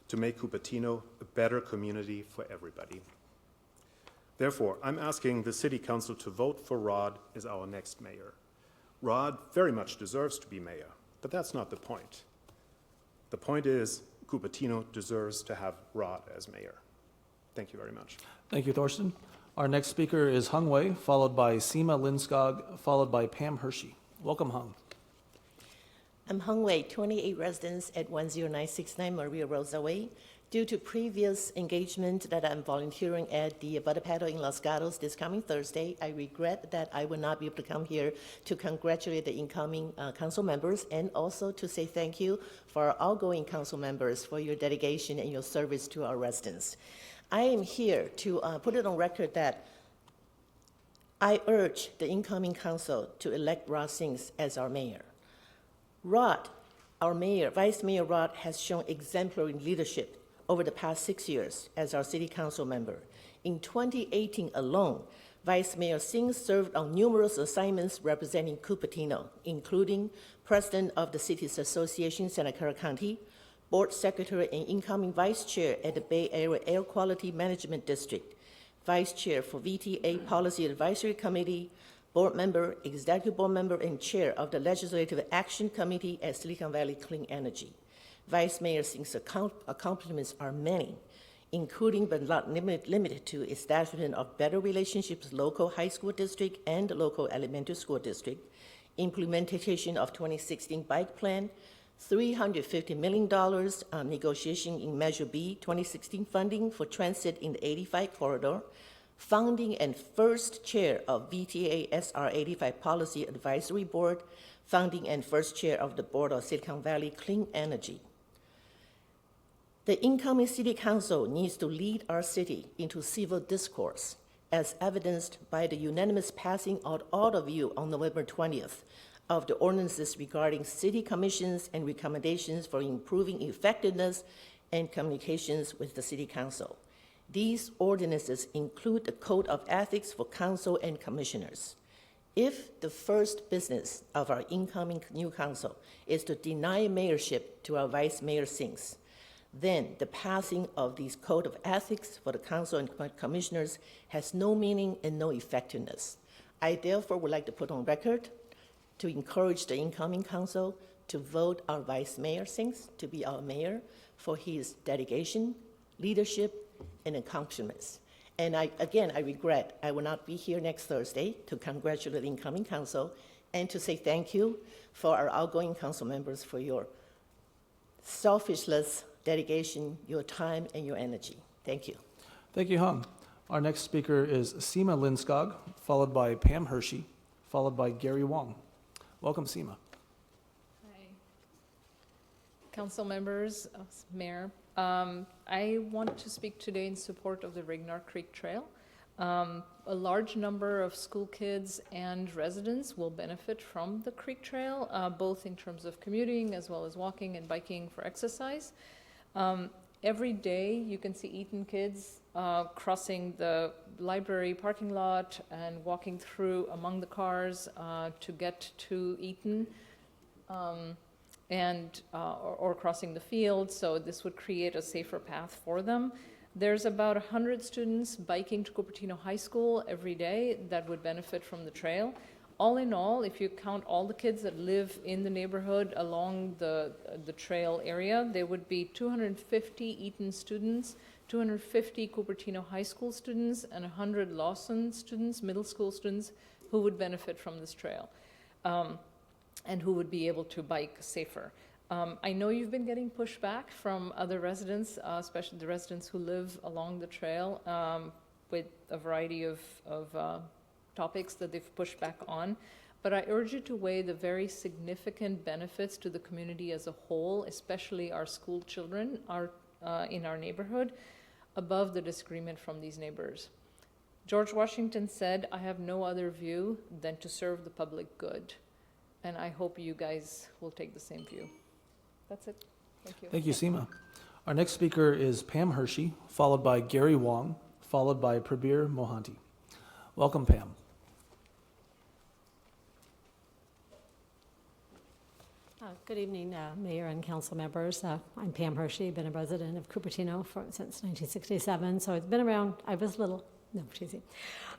to make Cupertino a better community for everybody. Therefore, I'm asking the City Council to vote for Rod as our next mayor. Rod very much deserves to be mayor, but that's not the point. The point is, Cupertino deserves to have Rod as mayor. Thank you very much. Thank you, Torsten. Our next speaker is Hung Wei, followed by Seema Skog, followed by Pam Hershey. Welcome, Hung. I'm Hung Wei, 28 residents at 10969 Maria Rosa Way. Due to previous engagement that I'm volunteering at the Butter Paddle in Los Gatos this coming Thursday, I regret that I will not be able to come here to congratulate the incoming council members and also to say thank you for our outgoing council members for your dedication and your service to our residents. I am here to put it on record that I urge the incoming council to elect Rod Sings as our mayor. Rod, our mayor, Vice Mayor Rod, has shown exemplary leadership over the past 6 years as our city council member. In 2018 alone, Vice Mayor Sings served on numerous assignments representing Cupertino, including President of the Cities Association, Santa Clara County, Board Secretary and incoming Vice Chair at the Bay Area Air Quality Management District, Vice Chair for VTA Policy Advisory Committee, Board Member, Executive Board Member, and Chair of the Legislative Action Committee at Silicon Valley Clean Energy. Vice Mayor Singh's accomplishments are many, including but not limited to establishment of better relationships with local high school district and local elementary school district, implementation of 2016 bike plan, $350 million negotiation in Measure B 2016 funding for transit in the 85 corridor, founding and first chair of VTA SR 85 Policy Advisory Board, founding and first chair of the Board of Silicon Valley Clean Energy. The incoming city council needs to lead our city into civil discourse, as evidenced by the unanimous passing of all of you on November 20th of the ordinances regarding city commissions and recommendations for improving effectiveness and communications with the city council. These ordinances include the Code of Ethics for council and commissioners. If the first business of our incoming new council is to deny mayorship to our Vice Mayor Sings, then the passing of these Code of Ethics for the council and commissioners has no meaning and no effectiveness. I therefore would like to put on record to encourage the incoming council to vote our Vice Mayor Sings to be our mayor for his dedication, leadership, and accomplishments. And I regret I will not be here next Thursday to congratulate the incoming council and to say thank you for our outgoing council members for your selfless dedication, your time, and your energy. Thank you. Thank you, Hung. Our next speaker is Seema Skog, followed by Pam Hershey, followed by Gary Wong. Welcome, Seema. Hi. Council members, Mayor. I want to speak today in support of the Regnar Creek Trail. A large number of school kids and residents will benefit from the Creek Trail, both in terms of commuting as well as walking and biking for exercise. Every day you can see Eaton kids crossing the library parking lot and walking through among the cars to get to Eaton. Or crossing the field, so this would create a safer path for them. There's about 100 students biking to Cupertino High School every day that would benefit from the trail. All in all, if you count all the kids that live in the neighborhood along the trail area, there would be 250 Eaton students, 250 Cupertino High School students, and 100 Lawson students, middle school students, who would benefit from this trail. And who would be able to bike safer. I know you've been getting pushback from other residents, especially the residents who live along the trail, with a variety of topics that they've pushed back on. But I urge you to weigh the very significant benefits to the community as a whole, especially our school children in our neighborhood, above the disagreement from these neighbors. George Washington said, "I have no other view than to serve the public good." And I hope you guys will take the same view. That's it. Thank you. Thank you, Seema. Our next speaker is Pam Hershey, followed by Gary Wong, followed by Prabir Mohanty. Welcome, Pam. Good evening, Mayor and council members. I'm Pam Hershey, been a resident of Cupertino since 1967, so it's been around. I was little. No, teasing.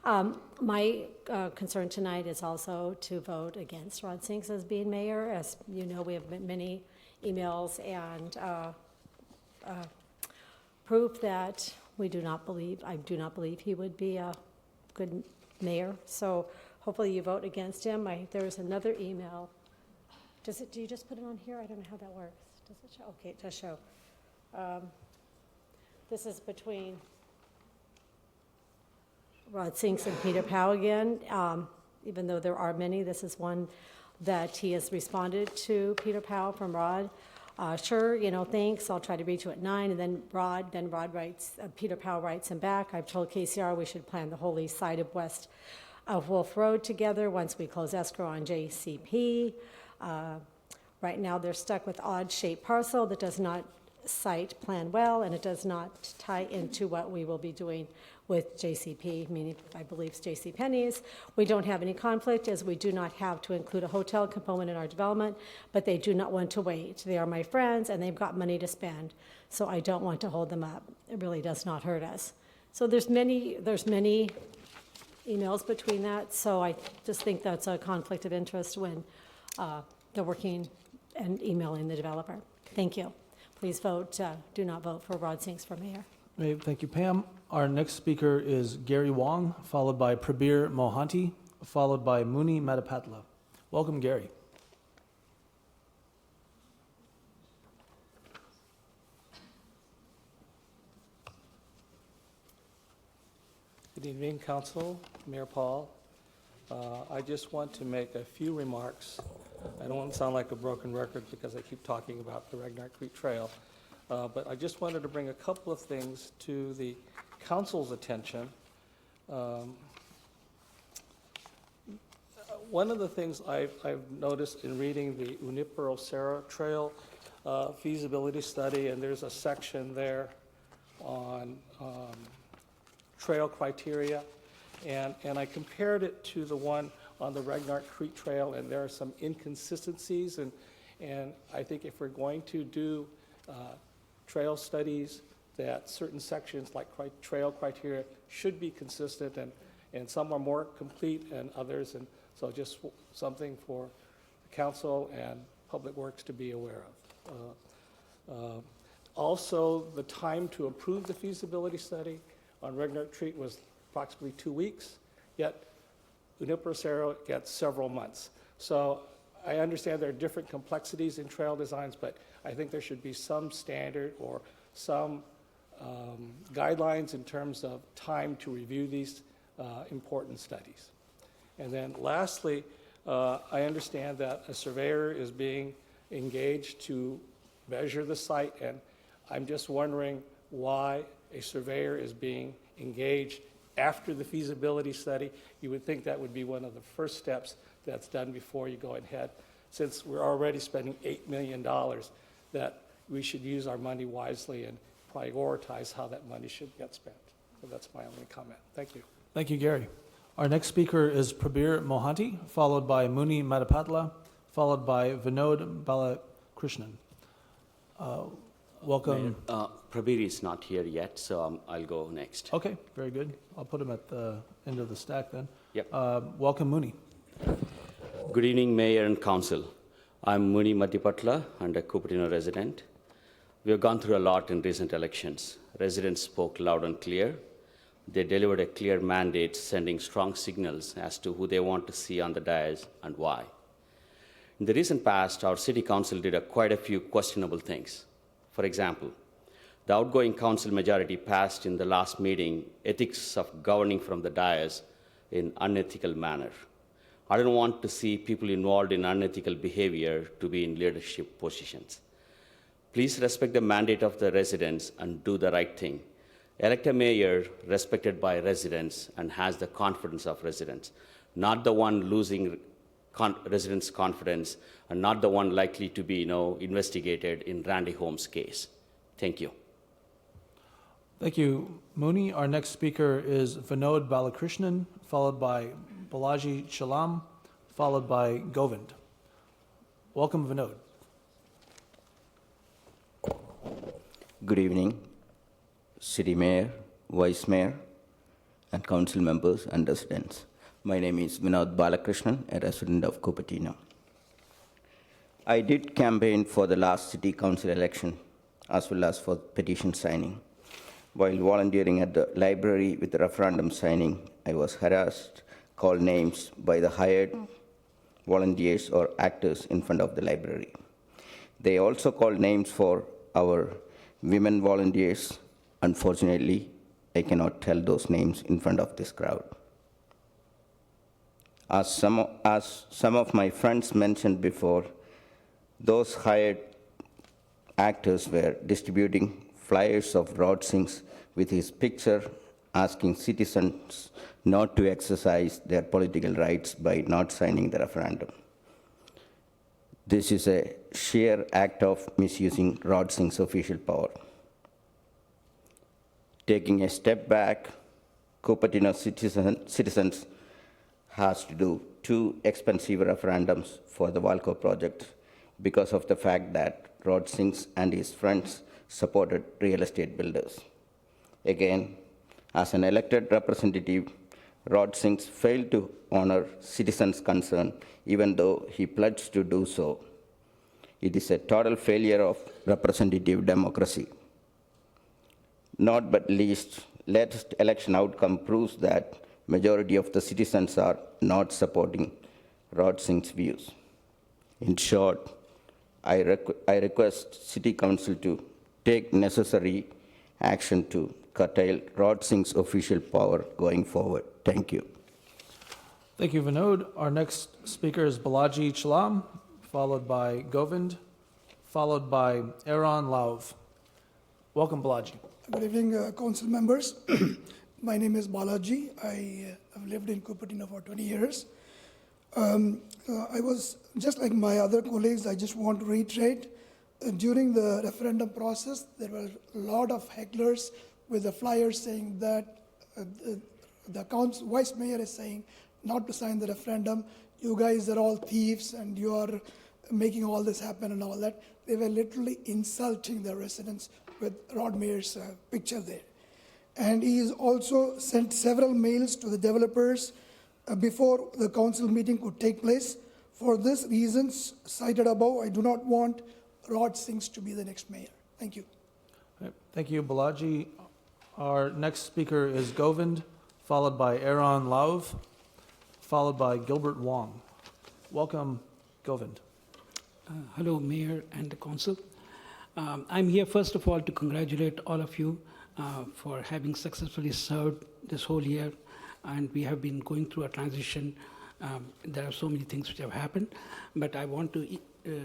My concern tonight is also to vote against Rod Sinks as being mayor. As you know, we have many emails and proof that I do not believe he would be a good mayor. So hopefully you vote against him. There's another email. Do you just put it on here? I don't know how that works. Does it show? Okay, it does show. This is between Rod Sinks and Peter Powell again. Even though there are many, this is one that he has responded to Peter Powell from Rod. Sure, thanks, I'll try to reach you at 9, and then Rod writes, Peter Powell writes him back, I've told KCR we should plan the whole east side of west of Wolf Road together once we close escrow on JCP. Right now they're stuck with odd-shaped parcel that does not site plan well, and it does not tie into what we will be doing with JCP, meaning I believe it's JCPenney's. We don't have any conflict as we do not have to include a hotel component in our development, but they do not want to wait. They are my friends and they've got money to spend, so I don't want to hold them up. It really does not hurt us. So there's many emails between that, so I just think that's a conflict of interest when they're working and emailing the developer. Thank you. Please vote, do not vote for Rod Sinks for mayor. Thank you, Pam. Our next speaker is Gary Wong, followed by Prabir Mohanty, followed by Muni Madapatla. Welcome, Gary. Good evening, Council, Mayor Paul. I just want to make a few remarks. I don't want to sound like a broken record because I keep talking about the Ragnarok Creek Trail, but I just wanted to bring a couple of things to the Council's attention. One of the things I've noticed in reading the Unipero-Serra Trail feasibility study, and there's a section there on trail criteria, and I compared it to the one on the Ragnarok Creek Trail, and there are some inconsistencies, and I think if we're going to do trail studies, that certain sections like trail criteria should be consistent, and some are more complete than others, and so just something for the council and Public Works to be aware of. Also, the time to approve the feasibility study on Ragnarok Creek was approximately 2 weeks, yet Unipero-Serra gets several months. So I understand there are different complexities in trail designs, but I think there should be some standard or some guidelines in terms of time to review these important studies. And then lastly, I understand that a surveyor is being engaged to measure the site, and I'm just wondering why a surveyor is being engaged after the feasibility study. You would think that would be one of the first steps that's done before you go ahead. Since we're already spending $8 million, that we should use our money wisely and prioritize how that money should get spent. So that's my only comment. Thank you. Thank you, Gary. Our next speaker is Prabir Mohanty, followed by Muni Madapatla, followed by Vinod Bala Krishnan. Welcome. Prabir is not here yet, so I'll go next. Okay, very good. I'll put him at the end of the stack then. Yep. Welcome, Muni. Good evening, Mayor and Council. I'm Muni Madipatla and a Cupertino resident. We have gone through a lot in recent elections. Residents spoke loud and clear. They delivered a clear mandate, sending strong signals as to who they want to see on the dais and why. In the recent past, our city council did quite a few questionable things. For example, the outgoing council majority passed in the last meeting ethics of governing from the dais in unethical manner. I don't want to see people involved in unethical behavior to be in leadership positions. Please respect the mandate of the residents and do the right thing. Elect a mayor respected by residents and has the confidence of residents, not the one losing residents' confidence and not the one likely to be investigated in Randy Holmes' case. Thank you. Thank you, Muni. Our next speaker is Vinod Balakrishnan, followed by Balaji LOM, followed by Govind. Welcome, Vinod. Good evening, City Mayor, Vice Mayor, and Council members and residents. My name is Vinod Balakrishnan, a resident of Cupertino. I did campaign for the last City Council election, as well as for petition signing. While volunteering at the library with the referendum signing, I was harassed, called names by the hired volunteers or actors in front of the library. They also called names for our women volunteers. Unfortunately, I cannot tell those names in front of this crowd. As some of my friends mentioned before, those hired actors were distributing flyers of Rod Singh's with his picture, asking citizens not to exercise their political rights by not signing the referendum. This is a sheer act of misusing Rod Singh's official power. Taking a step back, Cupertino citizens has to do 2 expensive referendums for the Valco project because of the fact that Rod Singh and his friends supported real estate builders. Again, as an elected representative, Rod Singh failed to honor citizens' concern even though he pledged to do so. It is a total failure of representative democracy. Not but least, latest election outcome proves that majority of the citizens are not supporting Rod Singh's views. In short, I request City Council to take necessary action to curtail Rod Singh's official power going forward. Thank you. Thank you, Vinod. Our next speaker is Balaji LOM, followed by Govind, followed by Erin Love. Welcome, Balaji. Good evening, council members. My name is Balaji. I have lived in Cupertino for 20 years. I was, just like my other colleagues, I just want to reiterate, during the referendum process, there were a lot of hecklers with the flyers saying that the vice mayor is saying not to sign the referendum. You guys are all thieves and you are making all this happen and all that. They were literally insulting the residents with Rod Mayor's picture there. And he has also sent several mails to the developers before the council meeting could take place. For these reasons cited above, I do not want Rod Singh to be the next mayor. Thank you. Right. Thank you, Balaji. Our next speaker is Govind, followed by Erin Love, followed by Gilbert Wong. Welcome, Govind. Hello, Mayor and the Council. I'm here, first of all, to congratulate all of you for having successfully served this whole year. And we have been going through a transition. There are so many things which have happened. But I want to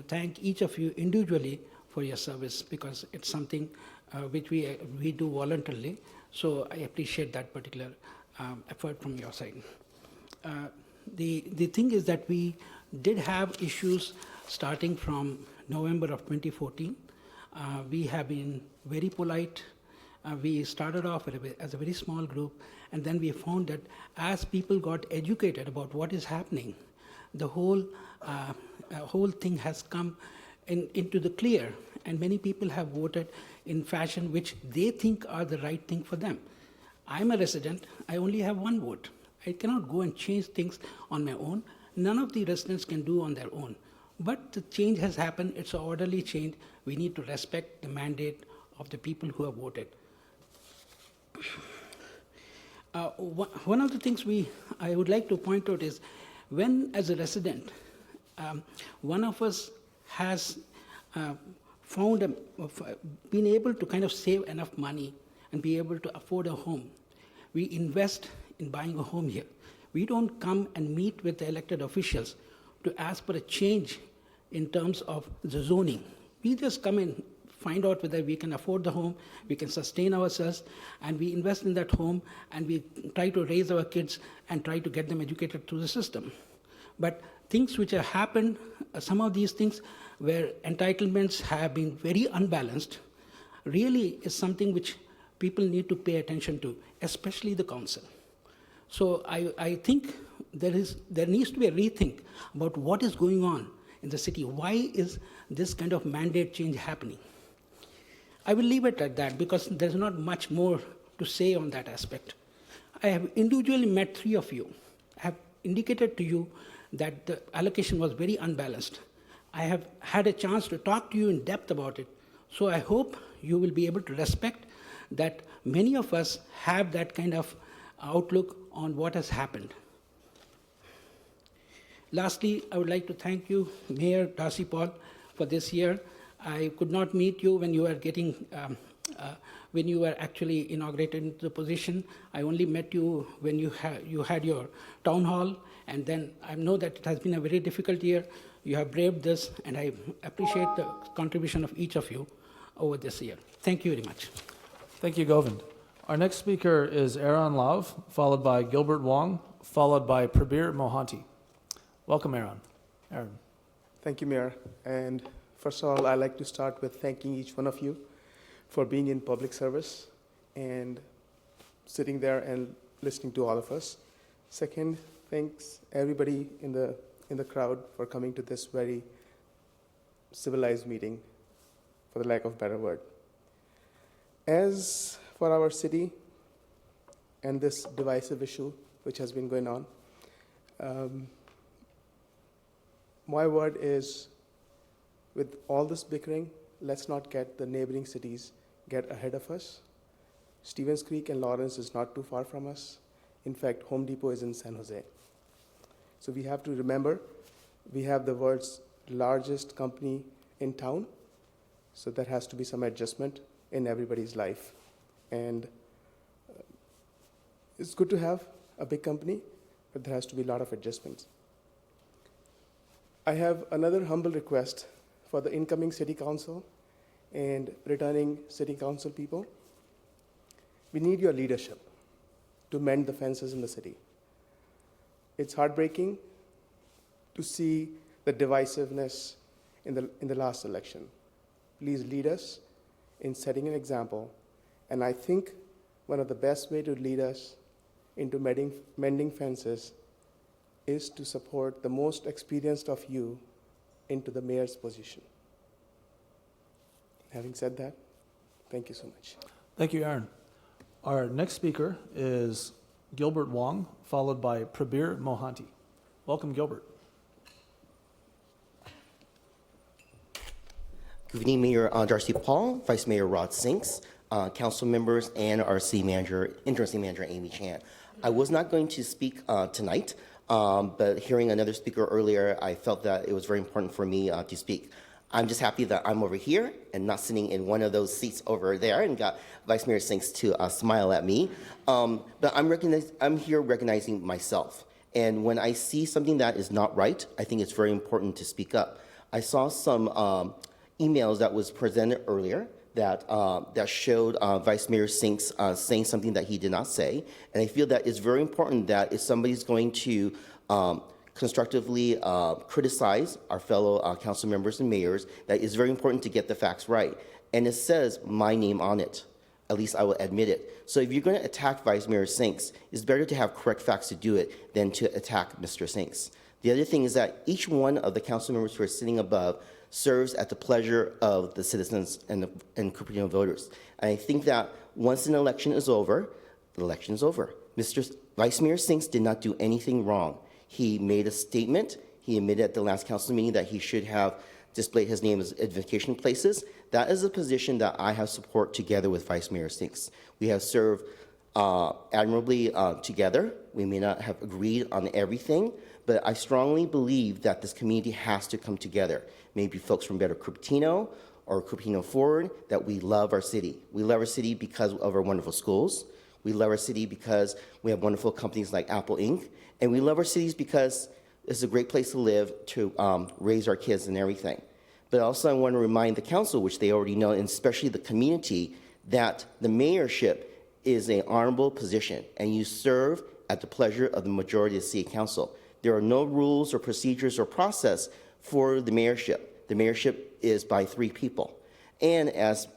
thank each of you individually for your service, because it's something which we do voluntarily. So I appreciate that particular effort from your side. The thing is that we did have issues starting from November of 2014. We have been very polite. We started off as a very small group, and then we found that as people got educated about what is happening, the whole thing has come into the clear, and many people have voted in fashion which they think are the right thing for them. I'm a resident. I only have one vote. I cannot go and change things on my own. None of the residents can do on their own. But the change has happened. It's an orderly change. We need to respect the mandate of the people who have voted. One of the things I would like to point out is, when as a resident, one of us has been able to kind of save enough money and be able to afford a home, we invest in buying a home here. We don't come and meet with the elected officials to ask for a change in terms of the zoning. We just come and find out whether we can afford the home, we can sustain ourselves, and we invest in that home, and we try to raise our kids and try to get them educated through the system. But things which have happened, some of these things where entitlements have been very unbalanced, really is something which people need to pay attention to, especially the council. So I think there needs to be a rethink about what is going on in the city. Why is this kind of mandate change happening? I will leave it at that because there's not much more to say on that aspect. I have individually met 3 of you. I have indicated to you that the allocation was very unbalanced. I have had a chance to talk to you in depth about it. So I hope you will be able to respect that many of us have that kind of outlook on what has happened. Lastly, I would like to thank you, Mayor Darcy Paul, for this year. I could not meet you when you were when you were actually inaugurated into the position. I only met you when you had your town hall, and then I know that it has been a very difficult year. You have braved this, and I appreciate the contribution of each of you over this year. Thank you very much. Thank you, Govind. Our next speaker is Erin Love, followed by Gilbert Wong, followed by Prabir Mohanty. Welcome, Erin. Thank you, Mayor. And first of all, I'd like to start with thanking each one of you for being in public service and sitting there and listening to all of us. Second, thanks everybody in the crowd for coming to this very civilized meeting, for the lack of a better word. As for our city and this divisive issue which has been going on, my word is, with all this bickering, let's not get the neighboring cities get ahead of us. Stevens Creek and Lawrence is not too far from us. In fact, Home Depot is in San Jose. So we have to remember, we have the world's largest company in town, so there has to be some adjustment in everybody's life. And it's good to have a big company, but there has to be a lot of adjustments. I have another humble request for the incoming city council and returning city council people. We need your leadership to mend the fences in the city. It's heartbreaking to see the divisiveness in the last election. Please lead us in setting an example. And I think one of the best ways to lead us into mending fences is to support the most experienced of you into the mayor's position. Having said that, thank you so much. Thank you, Erin. Our next speaker is Gilbert Wong, followed by Prabir Mohanty. Welcome, Gilbert. Good evening, Mayor Darcy Paul, Vice Mayor Rod Sinks, council members, and our city manager, interim city manager, Amy Chan. I was not going to speak tonight, but hearing another speaker earlier, I felt that it was very important for me to speak. I'm just happy that I'm over here and not sitting in one of those seats over there and got Vice Mayor Sinks to smile at me. But I'm here recognizing myself. And when I see something that is not right, I think it's very important to speak up. I saw some emails that was presented earlier that showed Vice Mayor Sinks saying something that he did not say. And I feel that it's very important that if somebody's going to constructively criticize our fellow council members and mayors, that it's very important to get the facts right. And it says my name on it. At least I will admit it. So if you're going to attack Vice Mayor Sinks, it's better to have correct facts to do it than to attack Mr. Sinks. The other thing is that each one of the council members who are sitting above serves at the pleasure of the citizens and Cupertino voters. And I think that once an election is over, the election is over. Vice Mayor Sinks did not do anything wrong. He made a statement. He admitted at the last council meeting that he should have displayed his name as identification places. That is a position that I have support together with Vice Mayor Sinks. We have served admirably together. We may not have agreed on everything, but I strongly believe that this community has to come together. Maybe folks from Better Cupertino or Cupertino Forward, that we love our city. We love our city because of our wonderful schools. We love our city because we have wonderful companies like Apple Inc. And we love our cities because it's a great place to live, to raise our kids and everything. But also I want to remind the council, which they already know, and especially the community, that the mayorship is an honorable position, and you serve at the pleasure of the majority of the city council. There are no rules or procedures or process for the mayorship. The mayorship is by 3 people. And as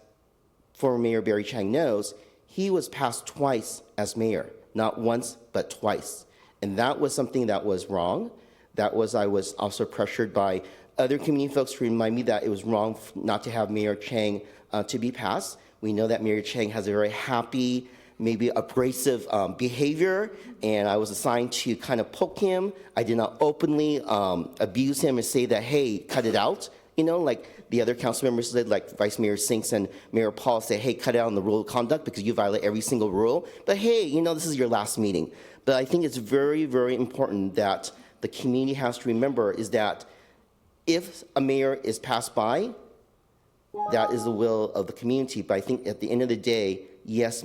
former Mayor Barry Chang knows, he was passed twice as mayor, not once, but twice. And that was something that was wrong. I was also pressured by other community folks to remind me that it was wrong not to have Mayor Chang to be passed. We know that Mayor Chang has a very happy, maybe abrasive behavior, and I was assigned to kind of poke him. I did not openly abuse him and say that, hey, cut it out, like the other council members did, like Vice Mayor Sinks and Mayor Paul say, hey, cut it out on the rule of conduct because you violate every single rule. But hey, this is your last meeting. But I think it's very, very important that the community has to remember is that if a mayor is passed by, that is the will of the community. But I think at the end of the day, yes,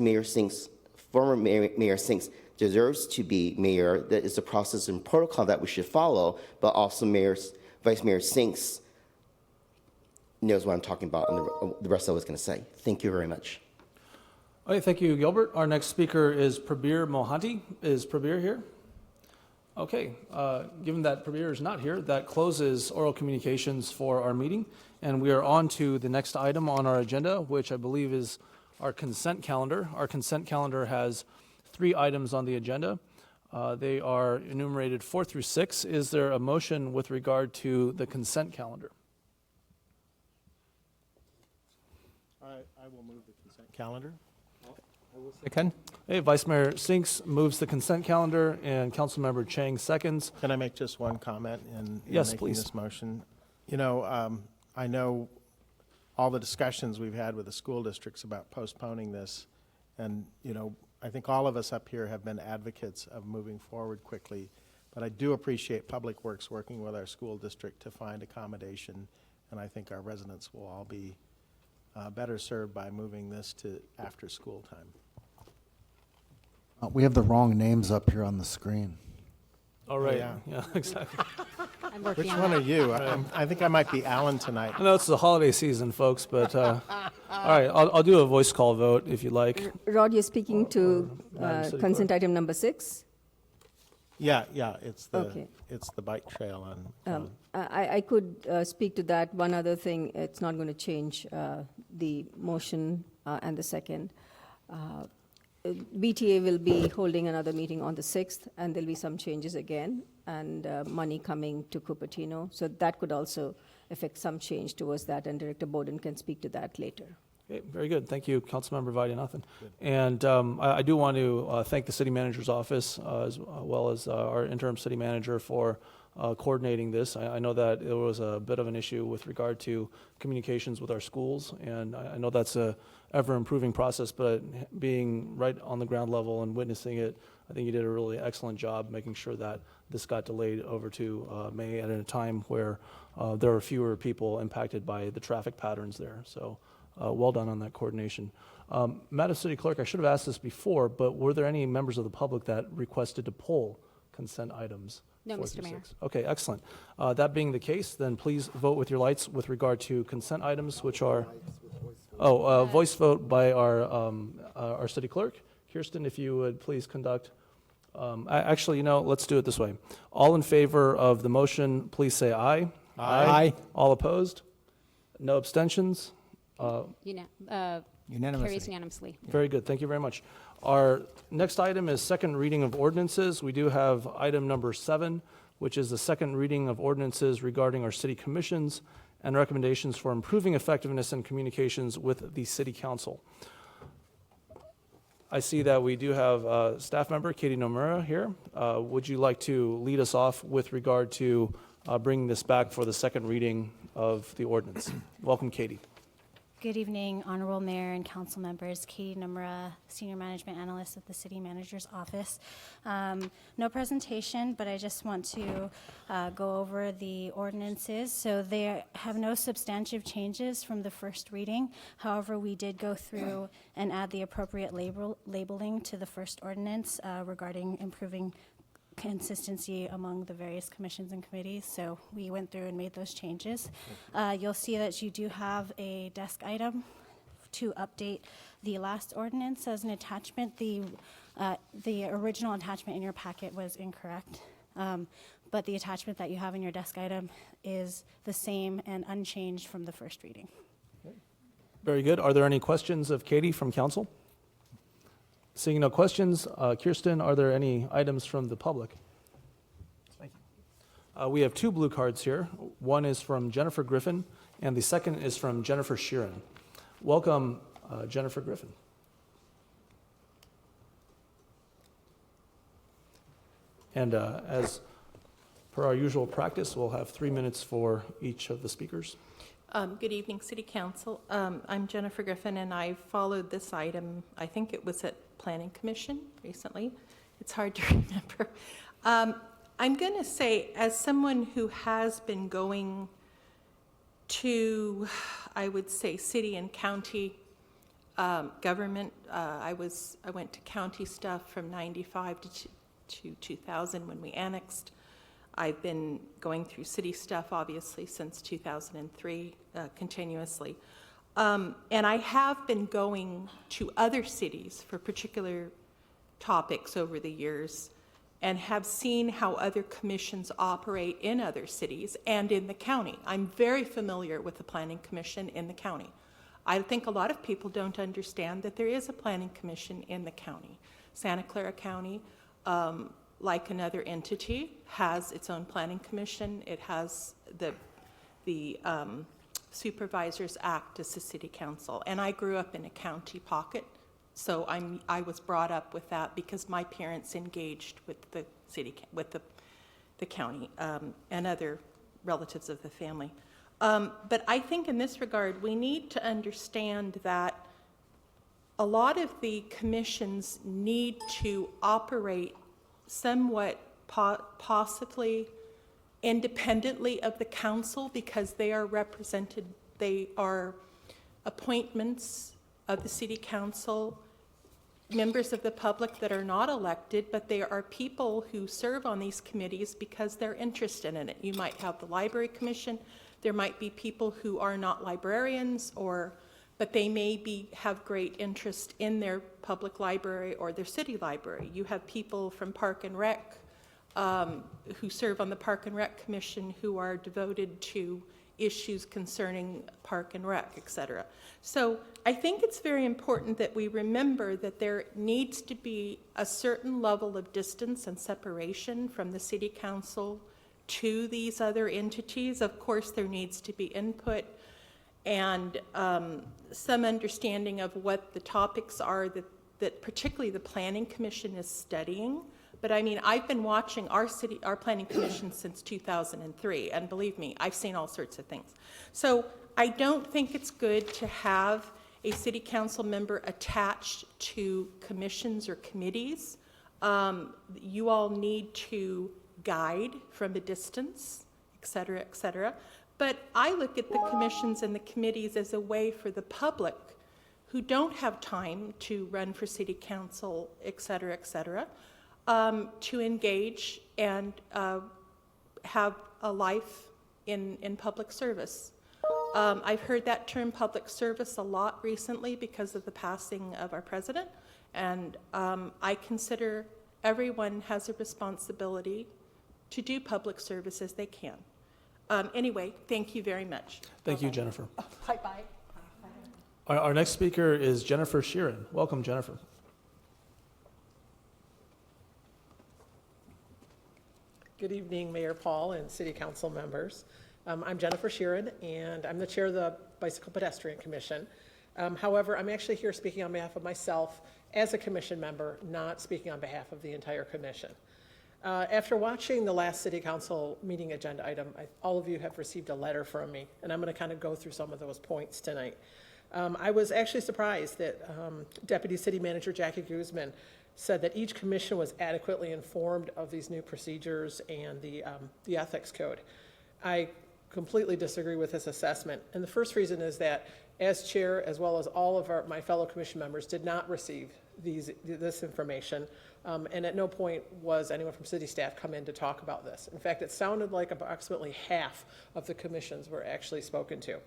former Mayor Sinks deserves to be mayor. That is a process and protocol that we should follow, but also Vice Mayor Sinks knows what I'm talking about and the rest I was going to say. Thank you very much. Okay, thank you, Gilbert. Our next speaker is Prabir Mohanty. Is Prabir here? Okay, given that Prabir is not here, that closes oral communications for our meeting, and we are on to the next item on our agenda, which I believe is our consent calendar. Our consent calendar has 3 items on the agenda. They are enumerated 4 through 6. Is there a motion with regard to the consent calendar? I will move the consent calendar. Second. Hey, Vice Mayor Sinks moves the consent calendar, and Councilmember Chang seconds. Can I make just one comment in Yes, making please. this motion? I know all the discussions we've had with the school districts about postponing this, and, I think all of us up here have been advocates of moving forward quickly, but I do appreciate Public Works working with our school district to find accommodation, and I think our residents will all be better served by moving this to after school time. We have the wrong names up here on the screen. All right. Yeah. Exactly. Which one are you? I think I might be Alan tonight. I know it's the holiday season, folks, but all right, I'll do a voice call vote if you like. Rod, you're speaking to Madam City consent Clerk. item number 6? Yeah, it's the Okay. it's the bike trail on. I could speak to that. One other thing, it's not going to change the motion and the second. BTA will be holding another meeting on the 6th, and there'll be some changes again, and money coming to Cupertino. So that could also affect some change towards that, and Director Bowden can speak to that later. Okay, very good. Thank you, Councilmember Vaidyanathan. And I do want to thank the city manager's office as well as our interim city manager for coordinating this. I know that it was a bit of an issue with regard to communications with our schools, and I know that's a ever-improving process, but being right on the ground level and witnessing it, I think you did a really excellent job making sure that this got delayed over to May at a time where there are fewer people impacted by the traffic patterns there. So well done on that coordination. Madam City Clerk, I should have asked this before, but were there any members of the public that requested to pull consent items? No, 4 Mr. through Mayor. 6? Okay, excellent. That being the case, then please vote with your lights with regard to consent items, which are, voice vote by our city clerk. Kirsten, if you would please conduct. Actually, let's do it this way. All in favor of the motion, please say aye. Aye. All opposed? No abstentions? Carries unanimously. Very good. Thank you very much. Our next item is second reading of ordinances. We do have item number 7, which is the second reading of ordinances regarding our city commissions and recommendations for improving effectiveness in communications with the city council. I see that we do have staff member Katie Nomura here. Would you like to lead us off with regard to bringing this back for the second reading of the ordinance? Welcome, Katie. Good evening, Honorable Mayor and Council members. Katie Nomura, Senior Management Analyst at the City Manager's Office. No presentation, but I just want to go over the ordinances. So they have no substantive changes from the first reading. However, we did go through and add the appropriate labeling to the first ordinance regarding improving consistency among the various commissions and committees. So we went through and made those changes. You'll see that you do have a desk item to update the last ordinance as an attachment. The original attachment in your packet was incorrect, but the attachment that you have in your desk item is the same and unchanged from the first reading. Very good. Are there any questions of Katie from council? Seeing no questions, Kirsten, are there any items from the public? Thank you. We have two blue cards here. One is from Jennifer Griffin, and the second is from Jennifer Sheeran. Welcome, Jennifer Griffin. And as per our usual practice, we'll have 3 minutes for each of the speakers. Good evening, City Council. I'm Jennifer Griffin, and I followed this item, I think it was at Planning Commission recently. It's hard to remember. I'm going to say, as someone who has been going to, I would say, city and county government, I went to county stuff from 95 to 2000 when we annexed. I've been going through city stuff, obviously, since 2003, continuously. And I have been going to other cities for particular topics over the years and have seen how other commissions operate in other cities and in the county. I'm very familiar with the Planning Commission in the county. I think a lot of people don't understand that there is a Planning Commission in the county. Santa Clara County, like another entity, has its own Planning Commission. It has the supervisors act as the city council. And I grew up in a county pocket, so I was brought up with that because my parents engaged with the city, with the county and other relatives of the family. But I think in this regard, we need to understand that a lot of the commissions need to operate somewhat possibly independently of the council because they are represented, they are appointments of the city council, members of the public that are not elected, but they are people who serve on these committees because they're interested in it. You might have the library commission, there might be people who are not librarians, but they may have great interest in their public library or their city library. You have people from Park and Rec who serve on the Park and Rec Commission who are devoted to issues concerning Park and Rec, et cetera. So I think it's very important that we remember that there needs to be a certain level of distance and separation from the city council to these other entities. Of course, there needs to be input and some understanding of what the topics are that particularly the Planning Commission is studying. But I mean, I've been watching our Planning Commission since 2003, and believe me, I've seen all sorts of things. So I don't think it's good to have a city council member attached to commissions or committees. You all need to guide from a distance, et cetera, et cetera. But I look at the commissions and the committees as a way for the public who don't have time to run for city council, et cetera, to engage and have a life in public service. I've heard that term public service a lot recently because of the passing of our president, and I consider everyone has a responsibility to do public service as they can. Anyway, thank you very much. Thank you, Jennifer. Bye-bye. Our next speaker is Jennifer Sheeran. Welcome, Jennifer. Good evening, Mayor Paul and City Council members. I'm Jennifer Sheeran, and I'm the chair of the Bicycle Pedestrian Commission. However, I'm actually here speaking on behalf of myself as a commission member, not speaking on behalf of the entire commission. After watching the last City Council meeting agenda item, all of you have received a letter from me, and I'm going to kind of go through some of those points tonight. I was actually surprised that Deputy City Manager Jackie Guzman said that each commission was adequately informed of these new procedures and the ethics code. I completely disagree with his assessment. And the first reason is that as chair, as well as all of my fellow commission members, did not receive this information. And at no point was anyone from city staff come in to talk about this. In fact, it sounded like approximately half of the commissions were actually spoken to.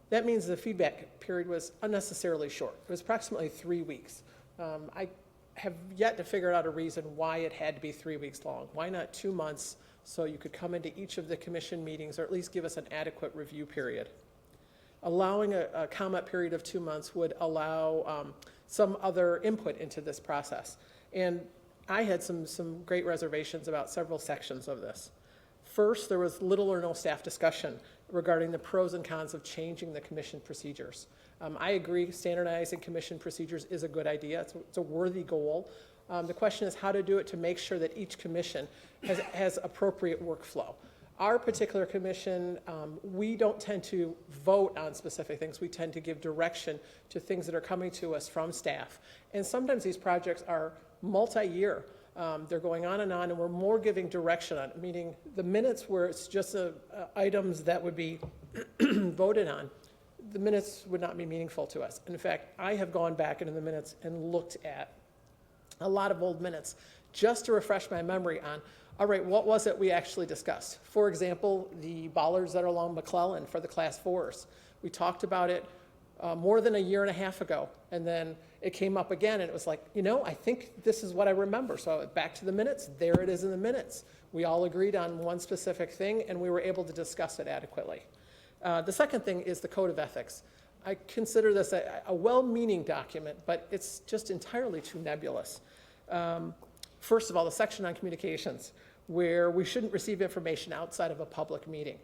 That means the feedback period was unnecessarily short. It was approximately 3 weeks. I have yet to figure out a reason why it had to be 3 weeks long. Why not 2 months so you could come into each of the commission meetings or at least give us an adequate review period? Allowing a comment period of 2 months would allow some other input into this process. And I had some great reservations about several sections of this. First, there was little or no staff discussion regarding the pros and cons of changing the commission procedures. I agree standardizing commission procedures is a good idea. It's a worthy goal. The question is how to do it to make sure that each commission has appropriate workflow. Our particular commission, we don't tend to vote on specific things. We tend to give direction to things that are coming to us from staff. And sometimes these projects are multi-year. They're going on, and we're more giving direction on it, meaning the minutes where it's just items that would be voted on, the minutes would not be meaningful to us. And in fact, I have gone back into the minutes and looked at a lot of old minutes just to refresh my memory on, all right, what was it we actually discussed? For example, the bollards that are along McClellan for the Class 4s. We talked about it more than a year and a half ago, and then it came up again, and it was like, I think this is what I remember. So I went back to the minutes. There it is in the minutes. We all agreed on one specific thing, and we were able to discuss it adequately. The second thing is the Code of Ethics. I consider this a well-meaning document, but it's just entirely too nebulous. First of all, the section on communications, where we shouldn't receive information outside of a public meeting.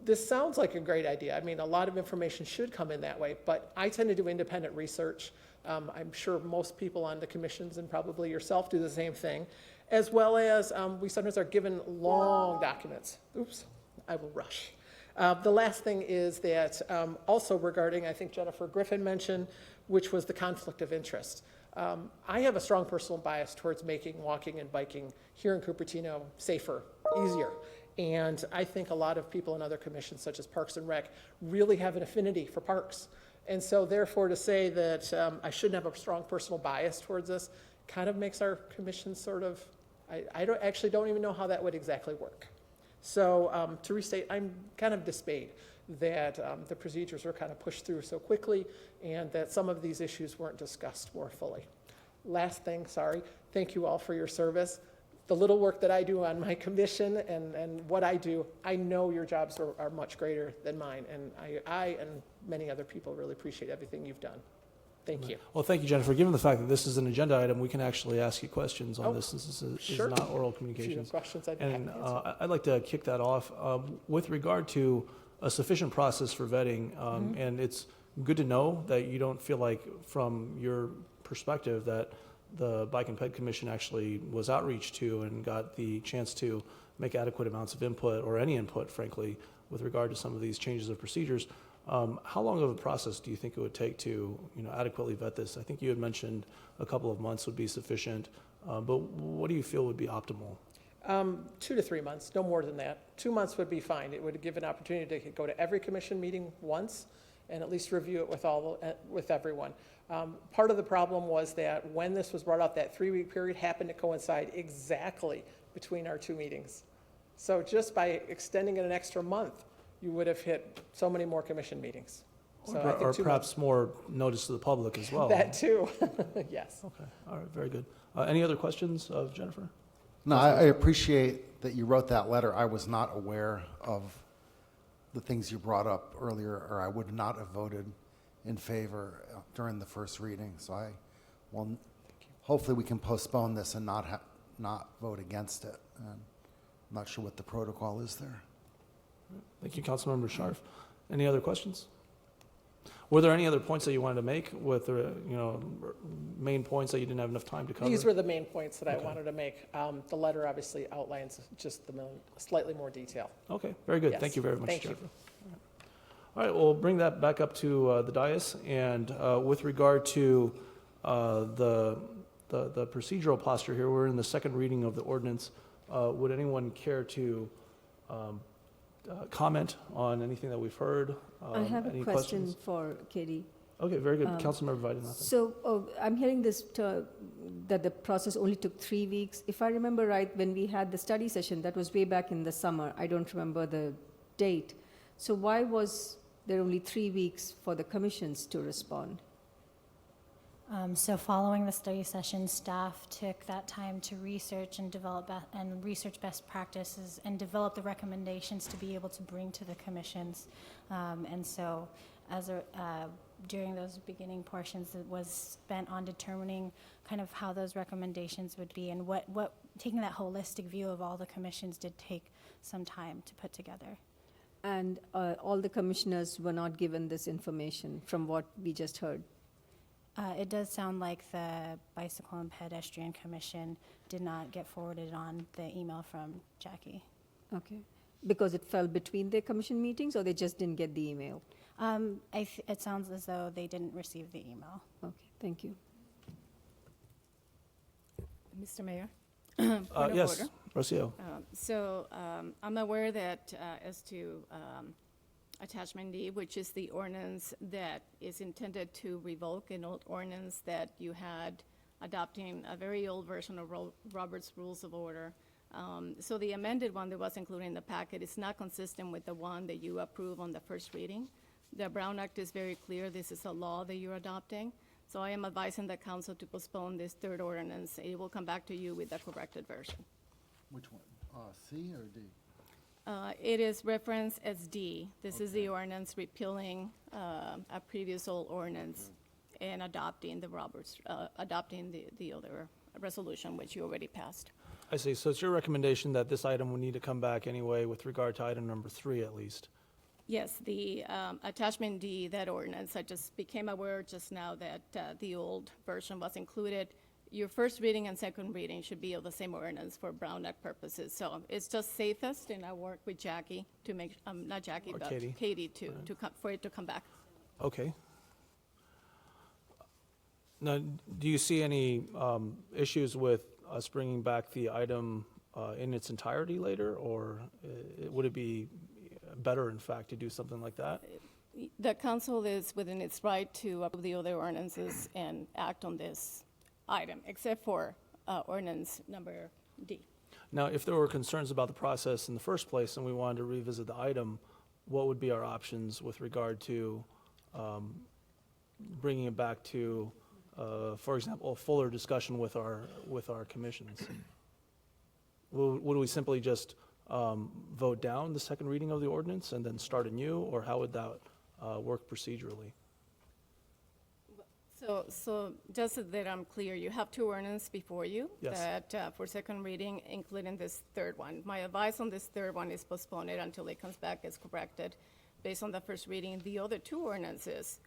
This sounds like a great idea. I mean, a lot of information should come in that way, but I tend to do independent research. I'm sure most people on the commissions and probably yourself do the same thing, as well as we sometimes are given long documents. Oops, I will rush. The last thing is that also regarding, I think Jennifer Griffin mentioned, which was the conflict of interest. I have a strong personal bias towards making walking and biking here in Cupertino safer, easier. And I think a lot of people in other commissions, such as Parks and Rec, really have an affinity for parks. And so therefore to say that I shouldn't have a strong personal bias towards this kind of makes our commission sort of, I don't even know how that would exactly work. So to restate, I'm kind of dismayed that the procedures were kind of pushed through so quickly and that some of these issues weren't discussed more fully. Last thing, sorry, thank you all for your service. The little work that I do on my commission and what I do, I know your jobs are much greater than mine, and I and many other people really appreciate everything you've done. Thank you. Well, thank you, Jennifer. Given the fact that this is an agenda item, we can actually ask you questions on this. This is not oral communications. Questions I'd be happy to answer. I'd like to kick that off with regard to a sufficient process for vetting, and it's good to know that you don't feel like, from your perspective, that the Bike and Ped Commission actually was outreached to and got the chance to make adequate amounts of input, or any input, frankly, with regard to some of these changes of procedures. How long of a process do you think it would take to adequately vet this? I think you had mentioned a couple of months would be sufficient, but what do you feel would be optimal? 2 to 3 months, no more than that. 2 months would be fine. It would give an opportunity to go to every commission meeting once and at least review it with everyone. Part of the problem was that when this was brought up, that 3-week period happened to coincide exactly between our 2 meetings. So just by extending it an extra month, you would have hit so many more commission meetings. So I think or perhaps more notice to the public as well. That too, yes. Okay, all right, very good. Any other questions of Jennifer? No, I appreciate that you wrote that letter. I was not aware of the things you brought up earlier, or I would not have voted in favor during the first reading. So hopefully we can postpone this and not vote against it. And I'm not sure what the protocol is there. Thank you, Councilmember Scharf. Any other questions? Were there any other points that you wanted to make with the main points that you didn't have enough time to cover? These were the main points that I wanted to make. The letter obviously outlines just slightly more detail. Okay, very good. Yes. Thank you very much, Thank Jennifer. you. All right, we'll bring that back up to the dais. And with regard to the procedural posture here, we're in the second reading of the ordinance. Would anyone care to comment on anything that we've heard? I have a any question questions? for Katie. Okay, very good. Councilmember Vaidyanathhan. So I'm hearing this, that the process only took 3 weeks. If I remember right, when we had the study session, that was way back in the summer. I don't remember the date. So why was there only 3 weeks for the commissions to respond? So following the study session, staff took that time to research and develop research best practices and develop the recommendations to be able to bring to the commissions. And so during those beginning portions, it was spent on determining kind of how those recommendations would be, and what taking that holistic view of all the commissions did take some time to put together. And all the commissioners were not given this information from what we just heard. It does sound like the Bicycle and Pedestrian Commission did not get forwarded on the email from Jackie. Okay. Because it fell between their commission meetings, or they just didn't get the email? It sounds as though they didn't receive the email. Okay, thank you. Mr. Mayor? Yes, Rocio. I'm aware that as to Attachment D, which is the ordinance that is intended to revoke an old ordinance that you had adopting a very old version of Robert's Rules of Order. So the amended one that was included in the packet is not consistent with the one that you approved on the first reading. The Brown Act is very clear. This is a law that you're adopting. So I am advising the council to postpone this third ordinance. It will come back to you with the corrected version. Which one? C or D? It is referenced as D. This is the ordinance repealing a previous old ordinance and adopting the the other resolution, which you already passed. I see. So it's your recommendation that this item would need to come back anyway with regard to item number 3 at least? Yes, the Attachment D, that ordinance, I just became aware just now that the old version was included. Your first reading and second reading should be of the same ordinance for Brown Act purposes. So it's just safest, and I work with Jackie to make, not Jackie, Or but Katie. Katie for it to come back. Okay. Now, do you see any issues with us bringing back the item in its entirety later, or would it be better, in fact, to do something like that? The council is within its right to approve the other ordinances and act on this item, except for ordinance number D. Now, if there were concerns about the process in the first place and we wanted to revisit the item, what would be our options with regard to bringing it back to, for example, a fuller discussion with our commissions? Would we simply just vote down the second reading of the ordinance and then start anew, or how would that work procedurally? So just so that I'm clear, you have two ordinances before you. Yes. That for second reading, including this third one. My advice on this third one is postpone it until it comes back as corrected based on the first reading. The other two ordinances,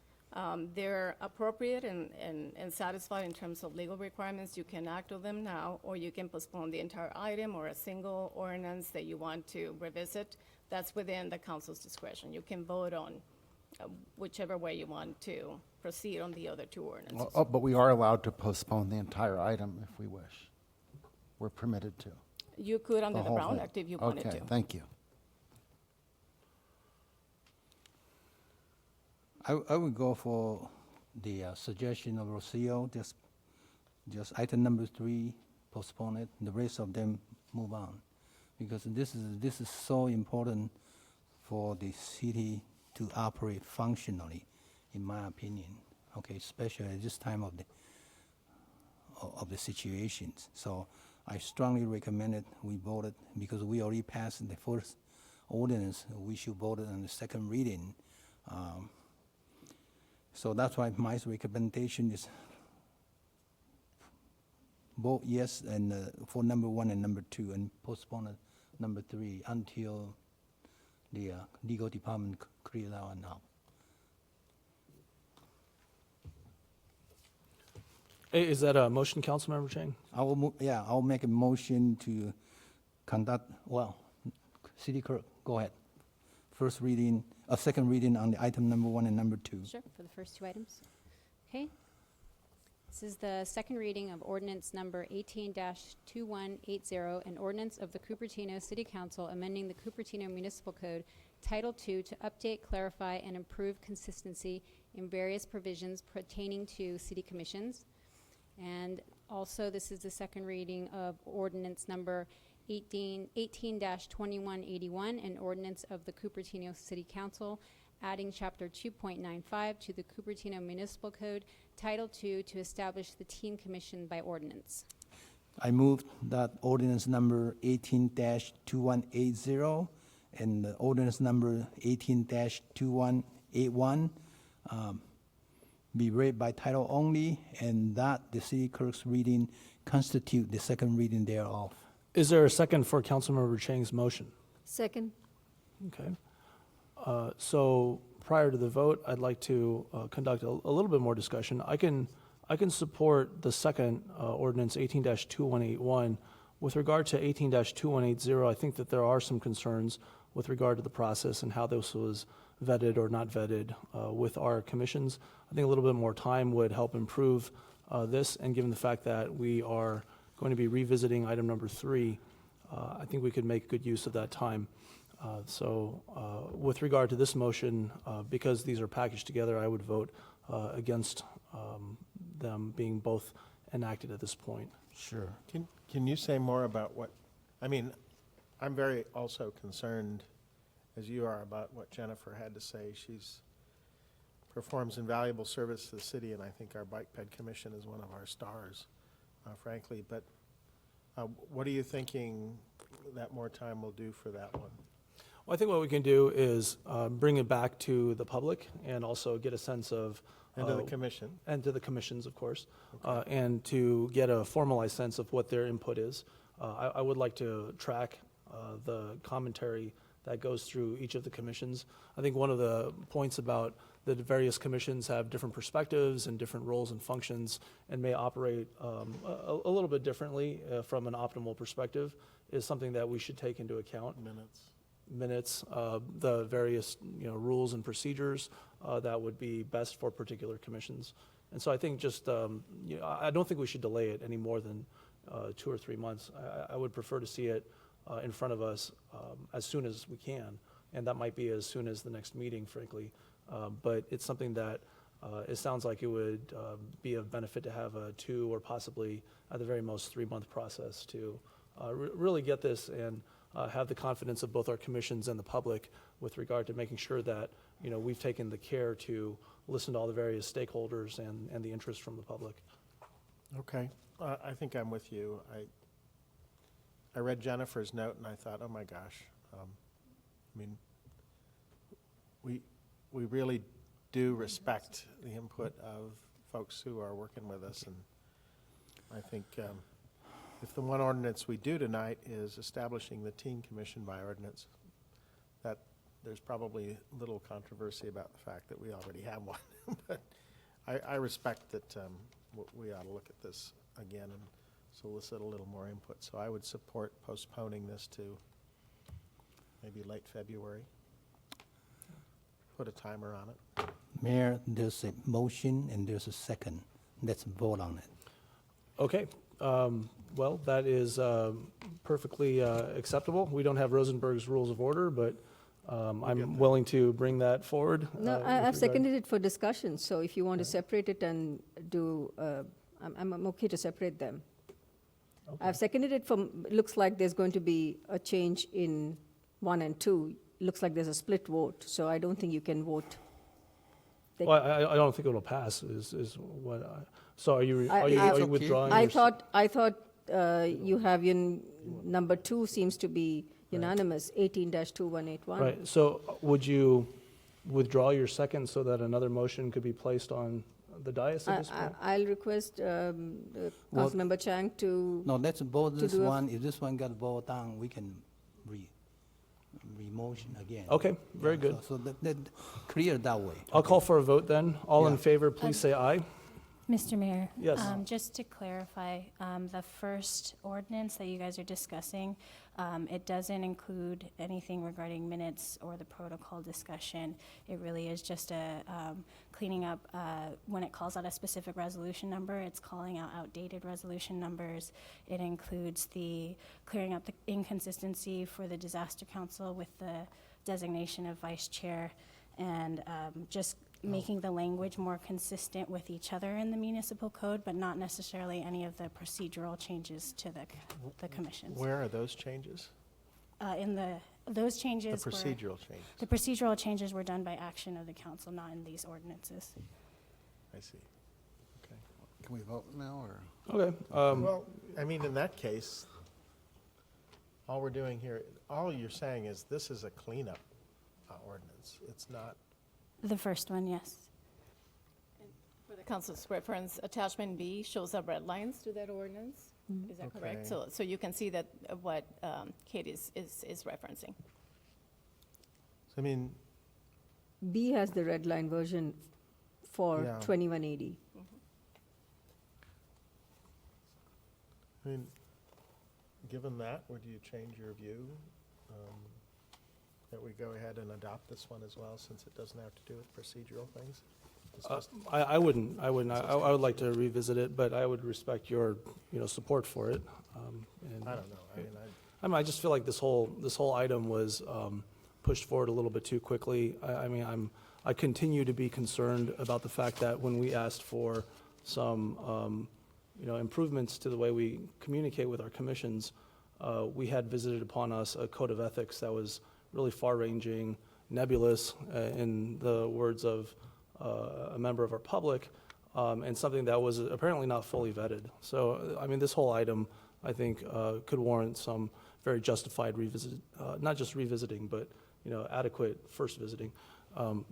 they're appropriate and satisfied in terms of legal requirements. You can act on them now, or you can postpone the entire item or a single ordinance that you want to revisit. That's within the council's discretion. You can vote on whichever way you want to proceed on the other two ordinances. But we are allowed to postpone the entire item if we wish. We're permitted to. You could under the whole Brown thing. Act if you wanted to. Okay, thank you. I would go for the suggestion of Rocio, just item number 3, postpone it, the rest of them move on. Because this is so important for the city to operate functionally, in my opinion, okay, especially at this time of the situations. So I strongly recommend it, we vote it, because we already passed the first ordinance, we should vote it on the second reading. So that's why my recommendation is vote yes and for number 1 and number 2, and postpone it number 3 until the legal department clears out now. Is that a motion, Councilmember Chang? I'll make a motion to conduct, city clerk, go ahead. First reading, a second reading on the item number 1 and number 2. Sure, for the first two items. Okay. This is the second reading of ordinance number 18-2180, an ordinance of the Cupertino City Council amending the Cupertino Municipal Code, Title II, to update, clarify, and improve consistency in various provisions pertaining to city commissions. And also, this is the second reading of ordinance number 18-2181, an ordinance of the Cupertino City Council, adding Chapter 2.95 to the Cupertino Municipal Code, Title II, to establish the Teen Commission by ordinance. I move that ordinance number 18-2180 and the ordinance number 18-2181 be read by title only, and that the city clerk's reading constitute the second reading thereof. Is there a second for Councilmember Chang's motion? Second. Okay. So prior to the vote, I'd like to conduct a little bit more discussion. I can support the second ordinance 18-2181. With regard to 18-2180, I think that there are some concerns with regard to the process and how this was vetted or not vetted with our commissions. I think a little bit more time would help improve this, and given the fact that we are going to be revisiting item number 3, I think we could make good use of that time. So with regard to this motion, because these are packaged together, I would vote against them being both enacted at this point. Sure. Can you say more about what, I mean, I'm very also concerned, as you are, about what Jennifer had to say. She's performs invaluable service to the city, and I think our Bike Ped Commission is one of our stars, frankly. But what are you thinking that more time will do for that one? Well, I think what we can do is bring it back to the public and also get a sense of And to the commission. And to the commissions, of course, and to get a formalized sense of what their input is. I would like to track the commentary that goes through each of the commissions. I think one of the points about the various commissions have different perspectives and different roles and functions and may operate a little bit differently from an optimal perspective is something that we should take into account. Minutes, the various rules and procedures that would be best for particular commissions. And so I think just, I don't think we should delay it any more than 2 or 3 months. I would prefer to see it in front of us as soon as we can, and that might be as soon as the next meeting, frankly. But it's something that it sounds like it would be of benefit to have a 2 or possibly at the very most 3-month process to really get this and have the confidence of both our commissions and the public with regard to making sure that we've taken the care to listen to all the various stakeholders and the interest from the public. Okay, I think I'm with you. I read Jennifer's note and I thought, oh my gosh, I mean, we really do respect the input of folks who are working with us, and I think if the one ordinance we do tonight is establishing the Teen Commission by ordinance, that there's probably little controversy about the fact that we already have one. But I respect that we ought to look at this again and solicit a little more input. So I would support postponing this to maybe late February. Put a timer on it. Mayor, there's a motion and there's a second. Let's vote on it. Okay. Well, that is perfectly acceptable. We don't have Rosenberg's Rules of Order, but I'm willing to bring that forward. No, I've seconded it for discussion, so if you want to separate it and do, I'm okay to separate them. Okay. I've seconded it from, looks like there's going to be a change in 1 and 2. Looks like there's a split vote, so I don't think you can vote. Well, I don't think it'll pass. Is what? So are you withdrawing? I thought you have number 2 seems to be unanimous. 18-2181. Right. So would you withdraw your second so that another motion could be placed on the dais at this point? I'll request Councilmember Chang to. No, let's vote this one. If this one got voted down, we can re-motion again. Okay, very good. So that clear that way. I'll call for a vote then. All in favor, please say aye. Mr. Mayor? Yes. Just to clarify, the first ordinance that you guys are discussing, it doesn't include anything regarding minutes or the protocol discussion. It really is just a cleaning up, when it calls out a specific resolution number, it's calling out outdated resolution numbers. It includes the clearing up the inconsistency for the disaster council with the designation of vice chair, and just making the language more consistent with each other in the municipal code, but not necessarily any of the procedural changes to the commissions. Where are those changes? Those changes The procedural changes. The procedural changes were done by action of the council, not in these ordinances. I see. Okay. Can we vote now, or? Okay. Well, I mean, in that case, all we're doing here, all you're saying is this is a cleanup ordinance. It's not. The first one, yes. For the council's reference, attachment B shows up red lines to that ordinance. Is that correct? Okay. So you can see that what Kate is referencing. I mean, B has the red line version for Yeah. 2180. I mean, given that, would you change your view? That we go ahead and adopt this one as well, since it doesn't have to do with procedural things? It's just- I wouldn't. I would like to revisit it, but I would respect your, support for it. And I don't know. I just feel like this whole item was pushed forward a little bit too quickly. I continue to be concerned about the fact that when we asked for some, improvements to the way we communicate with our commissions, we had visited upon us a code of ethics that was really far-ranging, nebulous, in the words of a member of our public, and something that was apparently not fully vetted. So, this whole item, I think, could warrant some very justified revisit, not just revisiting, but, adequate first visiting. And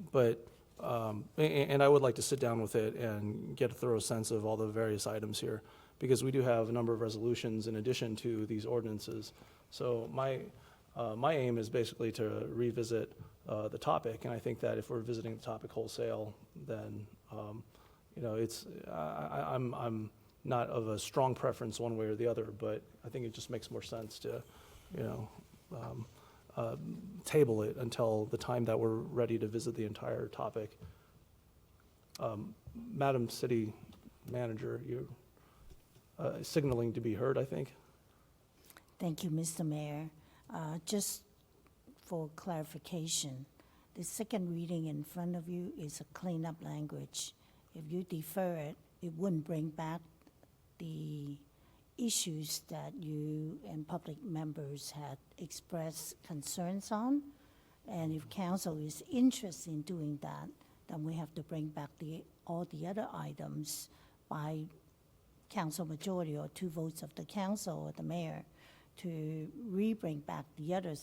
I would like to sit down with it and get a thorough sense of all the various items here, because we do have a number of resolutions in addition to these ordinances. So my aim is basically to revisit the topic, and I think that if we're visiting the topic wholesale, then I'm not of a strong preference one way or the other, but I think it just makes more sense to table it until the time that we're ready to visit the entire topic. Madam City Manager, you're signaling to be heard, I think. Thank you, Mr. Mayor. Just for clarification, the second reading in front of you is a cleanup language. If you defer it, it wouldn't bring back the issues that you and public members had expressed concerns on. And if council is interested in doing that, then we have to bring back all the other items by council majority or 2 votes of the council or the mayor to bring back the other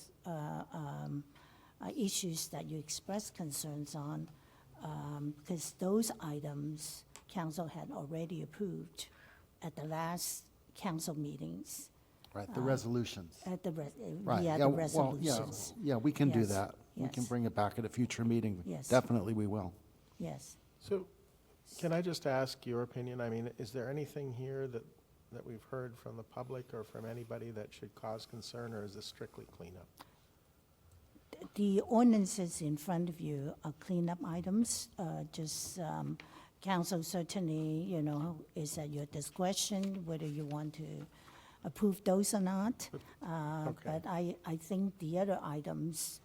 issues that you expressed concerns on, because those items council had already approved at the last council meetings. Right, the resolutions. At the Right, yeah, the resolutions. Yeah, we can do Yes, that. We can yes. bring it back at a future meeting. Yes. Definitely, we will. Yes. So, can I just ask your opinion? Is there anything here that we've heard from the public or from anybody that should cause concern, or is this strictly cleanup? The ordinances in front of you are cleanup items, council certainly, is at your discretion whether you want to approve those or not. But I think the other items,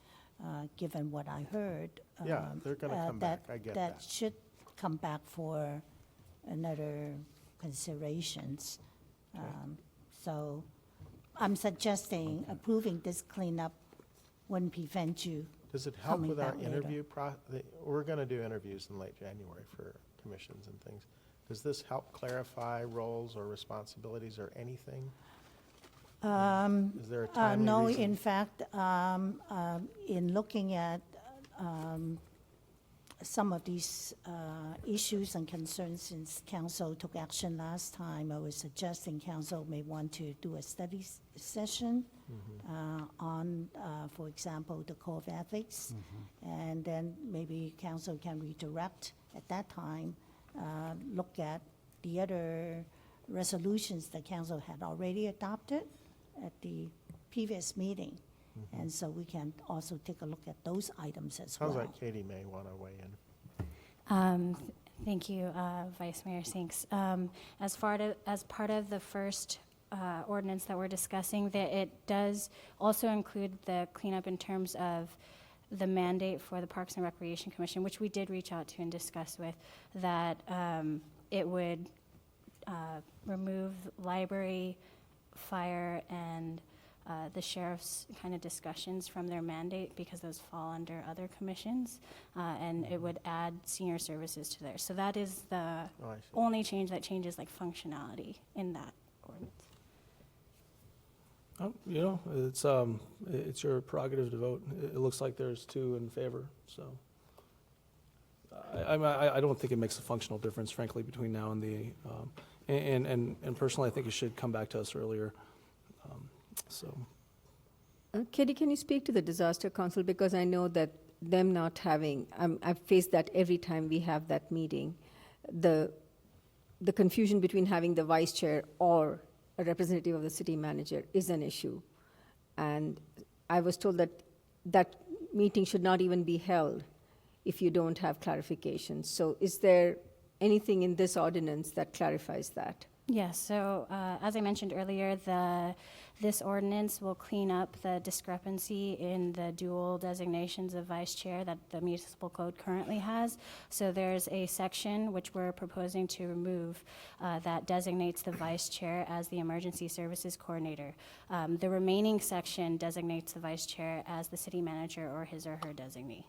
given what I heard. Yeah, they're gonna come back, I get that. That should come back for another considerations. So I'm suggesting approving this cleanup wouldn't prevent you. Does it help coming with our back later. interview we're gonna do interviews in late January for commissions and things. Does this help clarify roles or responsibilities or anything? Is there a timely No, reason? in fact, in looking at some of these issues and concerns since council took action last time, I was suggesting council may want to do a study session on, for example, the code of ethics. And then maybe council can redirect at that time, look at the other resolutions the council had already adopted at the previous meeting. And so we can also take a look at those items as well. Sounds like Katie may want to weigh in. Thank you, Vice Mayor Sinks. As part of the first ordinance that we're discussing, that it does also include the cleanup in terms of the mandate for the Parks and Recreation Commission, which we did reach out to and discuss with, that it would remove library, fire, and the sheriff's kind of discussions from their mandate because those fall under other commissions, and it would add senior services to there. So that is the only change that changes like functionality in that ordinance. Oh, you know, it's your prerogative to vote. It looks like there's 2 in favor, so. I don't think it makes a functional difference, frankly, between now and the, and personally, I think it should come back to us earlier, so. Katie, can you speak to the Disaster Council? Because I know that them not having, I've faced that every time we have that meeting. The confusion between having the vice chair or a representative of the city manager is an issue. And I was told that that meeting should not even be held if you don't have clarification. So is there anything in this ordinance that clarifies that? Yes, so as I mentioned earlier, this ordinance will clean up the discrepancy in the dual designations of vice chair that the municipal code currently has. So there's a section which we're proposing to remove that designates the vice chair as the emergency services coordinator. The remaining section designates the vice chair as the city manager or his or her designee.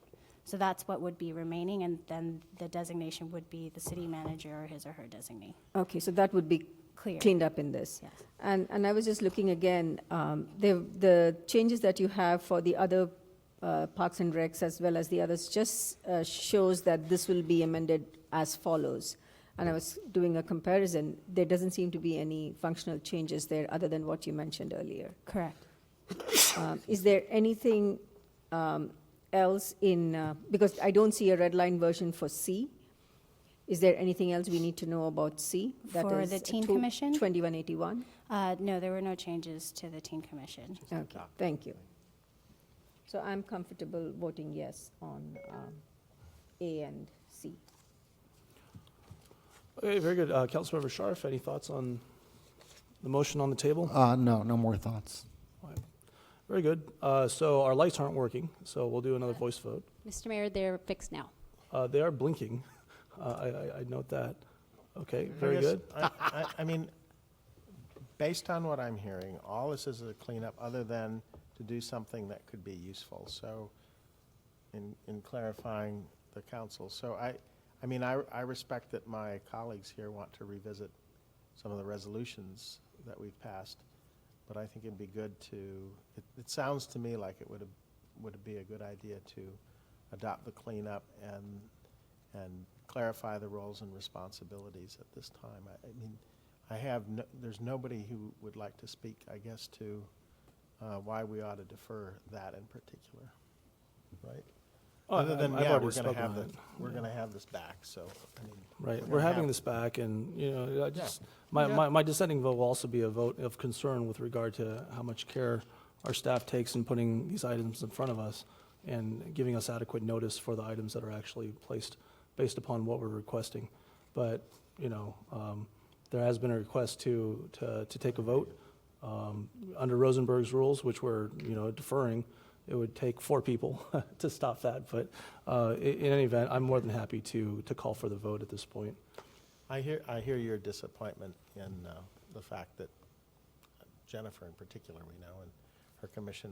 So that's what would be remaining, and then the designation would be the city manager or his or her designee. Okay, so that would be cleaned up in this. Yes. And I was just looking again, the changes that you have for the other Parks and Recs as well as the others just shows that this will be amended as follows. And I was doing a comparison. There doesn't seem to be any functional changes there other than what you mentioned earlier. Correct. Is there anything else in, because I don't see a red line version for C. Is there anything else we need to know about C? For the Teen Commission? 2181? No, there were no changes to the Teen Commission. Okay, thank you. So I'm comfortable voting yes on A and C. Okay, very good. Councilmember Scharf, any thoughts on the motion on the table? No more thoughts. Very good. So our lights aren't working, so we'll do another voice vote. Mr. Mayor, they're fixed now. They are blinking. I note that. Okay, very good. I mean, based on what I'm hearing, all this is a cleanup other than to do something that could be useful. So in clarifying the council. So I mean, I respect that my colleagues here want to revisit some of the resolutions that we've passed, but I think it'd be good to, it sounds to me like it would be a good idea to adopt the cleanup and clarify the roles and responsibilities at this time. I mean, there's nobody who would like to speak, I guess, to why we ought to defer that in particular, right? Other than, I've yeah, already we're going to spoken have on it. we're going to have this back. So, I mean, Right, we're having this back, and, you know, my dissenting vote will also be a vote of concern with regard to how much care our staff takes in putting these items in front of us and giving us adequate notice for the items that are actually placed based upon what we're requesting. But, you know, there has been a request to take a vote. Under Rosenberg's rules, which we're, you know, deferring, it would take 4 people to stop that. But in any event, I'm more than happy to call for the vote at this point. I hear your disappointment in the fact that Jennifer in particular, we know, and her commission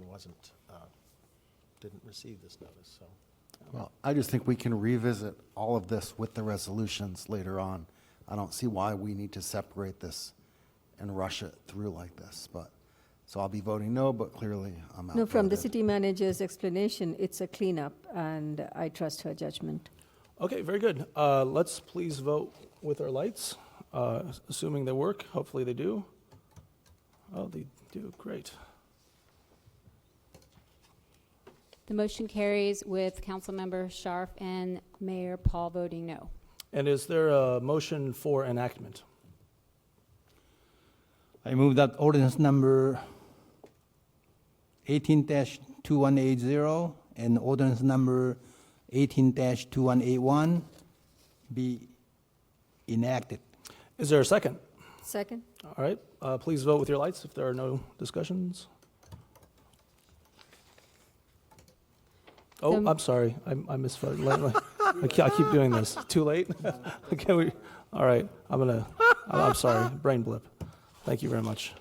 didn't receive this notice, so. Well, I just think we can revisit all of this with the resolutions later on. I don't see why we need to separate this and rush it through like this, but, so I'll be voting no, but clearly I'm outvoted. No, from the city manager's explanation, it's a cleanup, and I trust her judgment. Okay, very good. Let's please vote with our lights, assuming they work. Hopefully they do. Oh, they do. Great. The motion carries with Councilmember Scharf and Mayor Paul voting no. And is there a motion for enactment? I move that ordinance number 18-2180 and ordinance number 18-2181 be enacted. Is there a second? Second? All right, please vote with your lights if there are no discussions. Oh, I'm sorry, I misvoted. I keep doing this. Too late? Okay, all right, I'm sorry, brain blip. Thank you very much.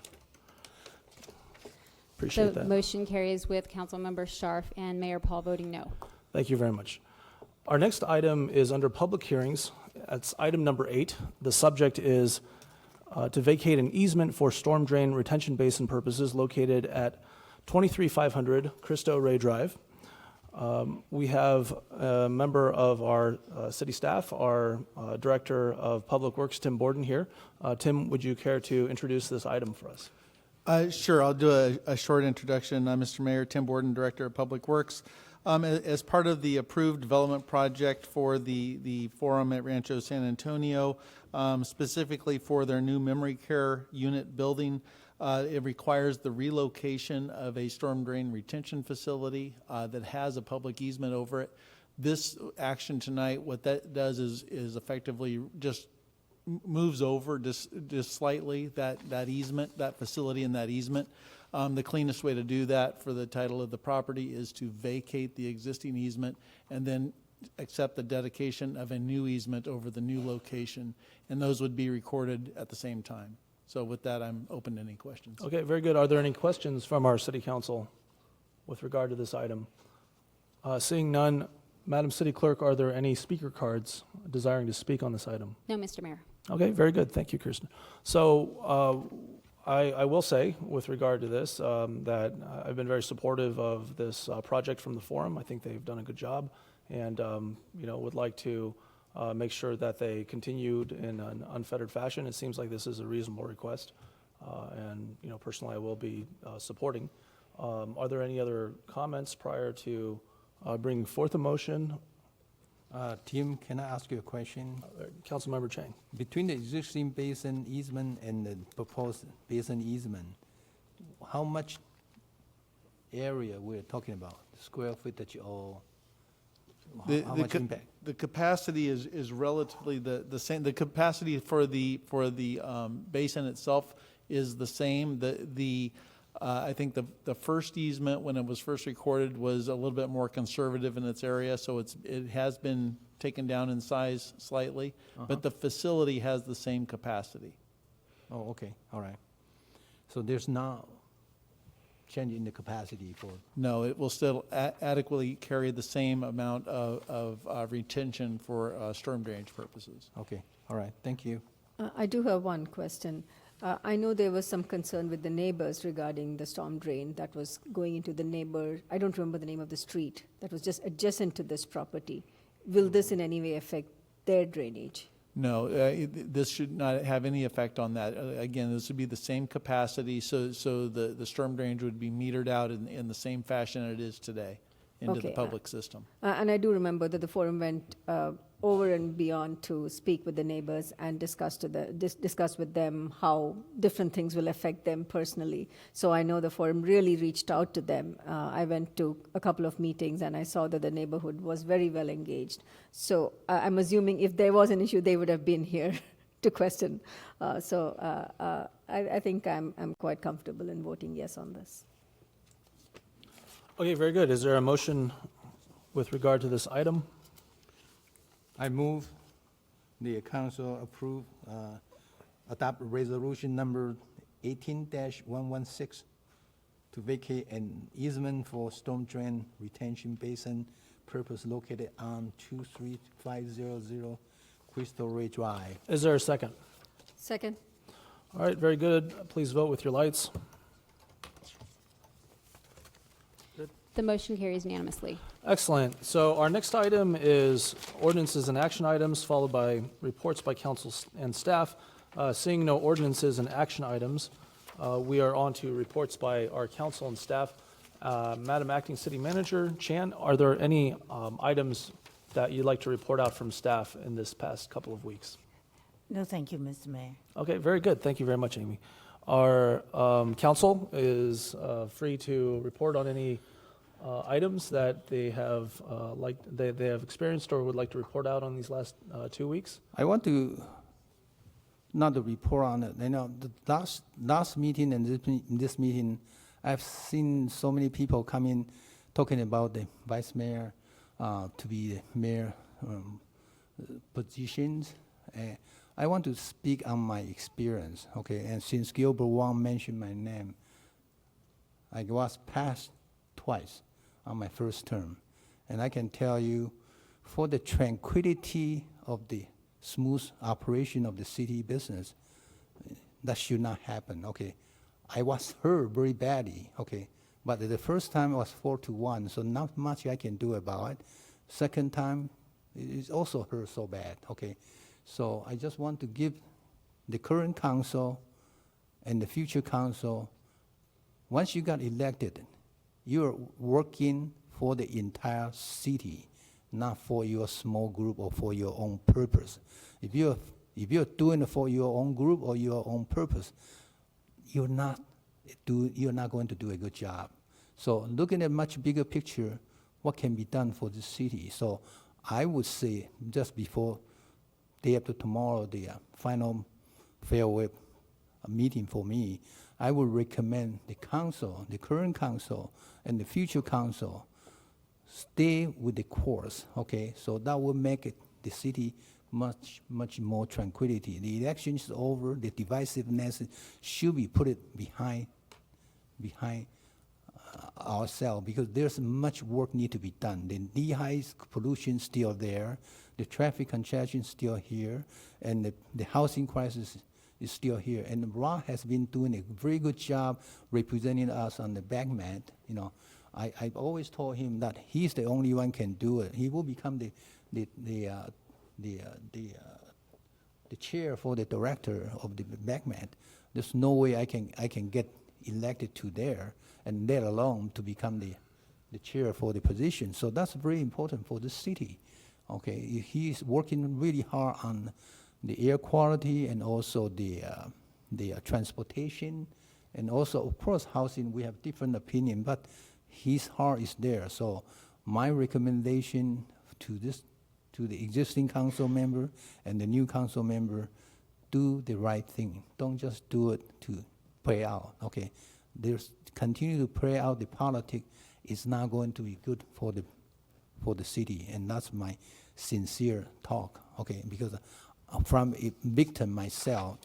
Appreciate The that. motion carries with Councilmember Scharf and Mayor Paul voting no. Thank you very much. Our next item is under public hearings. It's item number 8. The subject is to vacate an easement for storm drain retention basin purposes located at 23500 Cristo Rey Drive. We have a member of our city staff, our Director of Public Works, Tim Borden, here. Tim, would you care to introduce this item for us? Sure, I'll do a short introduction. I'm Mr. Mayor, Tim Borden, Director of Public Works. As part of the approved development project for the forum at Rancho San Antonio, specifically for their new memory care unit building, it requires the relocation of a storm drain retention facility that has a public easement over it. This action tonight, what that does is effectively just moves over just slightly that easement, that facility and that easement. The cleanest way to do that for the title of the property is to vacate the existing easement and then accept the dedication of a new easement over the new location, and those would be recorded at the same time. So with that, I'm open to any questions. Okay, very good. Are there any questions from our city council with regard to this item? Seeing none, Madam City Clerk, are there any speaker cards desiring to speak on this item? No, Mr. Mayor. Okay, very good. Thank you, Krishnan. So I will say with regard to this that I've been very supportive of this project from the forum. I think they've done a good job, and would like to make sure that they continued in an unfettered fashion. It seems like this is a reasonable request, and personally I will be supporting. Are there any other comments prior to bringing forth a motion? Tim, can I ask you a question? Councilmember Chang. Between the existing basin easement and the proposed basin easement, how much area we're talking about? Square footage or how much impact? The capacity is relatively the same. The capacity for the basin itself is the same. I think the first easement, when it was first recorded, was a little bit more conservative in its area, so it has been taken down in size slightly, but the facility has the same capacity. Oh, okay, all right. So there's no change in the capacity for? No, it will still adequately carry the same amount of retention for storm drainage purposes. Okay, all right, thank you. I do have one question. I know there was some concern with the neighbors regarding the storm drain that was going into the neighbor, I don't remember the name of the street, that was just adjacent to this property. Will this in any way affect their drainage? No, this should not have any effect on that. Again, this would be the same capacity, so the storm drainage would be metered out in the same fashion it is today into the public system. And I do remember that the forum went over and beyond to speak with the neighbors and discuss with them how different things will affect them personally. So I know the forum really reached out to them. I went to a couple of meetings and I saw that the neighborhood was very well engaged. So I'm assuming if there was an issue, they would have been here to question. I think I'm quite comfortable in voting yes on this. Okay, very good. Is there a motion with regard to this item? I move the council adopt resolution number 18-116 to vacate an easement for storm drain retention basin purpose located on 23500 Crystal Ray Drive. Is there a second? Second. All right, very good. Please vote with your lights. The motion carries unanimously. Excellent. So our next item is ordinances and action items, followed by reports by council and staff. Seeing no ordinances and action items, we are on to reports by our council and staff. Madam Acting City Manager Chan, are there any items that you'd like to report out from staff in this past couple of weeks? No, thank you, Mr. Mayor. Okay, very good. Thank you very much, Amy. Our council is free to report on any items that they have they have experienced or would like to report out on these last 2 weeks. I want to not to report on it. You know, the last meeting and this meeting, I've seen so many people come in talking about the vice mayor to be the mayor positions. I want to speak on my experience, okay? And since Gilbert Wang mentioned my name, I was passed twice on my first term. And I can tell you, for the tranquility of the smooth operation of the city business, that should not happen, okay? I was hurt very badly, okay? But the first time was 4-1, so not much I can do about it. Second time, it also hurt so bad, okay? So I just want to give the current council and the future council, once you got elected, you're working for the entire city, not for your small group or for your own purpose. If you're doing it for your own group or your own purpose, you're not going to do a good job. So looking at much bigger picture, what can be done for the city? So I would say just before day after tomorrow, the final farewell meeting for me, I would recommend the council, the current council, and the future council stay with the course, okay? So that will make it, the city much more tranquility. The election is over, the divisiveness should be put it behind ourselves, because there's much work need to be done. The knee-high pollution still there, the traffic congestion still here, and the housing crisis is still here. And Ra has been doing a very good job representing us on the back mat. You know, I've always told him that he's the only one can do it. He will become the chair for the director of the back mat. There's no way I can get elected to there, and let alone to become the chair for the position. So that's very important for the city. Okay, he's working really hard on the air quality and also the transportation, and also of course housing. We have different opinion, but his heart is there. So my recommendation to the existing council member and the new council member, do the right thing. Don't just do it to play out. Okay, continue to play out the politics is not going to be good for the city, and that's my sincere talk. Okay, because from a victim myself,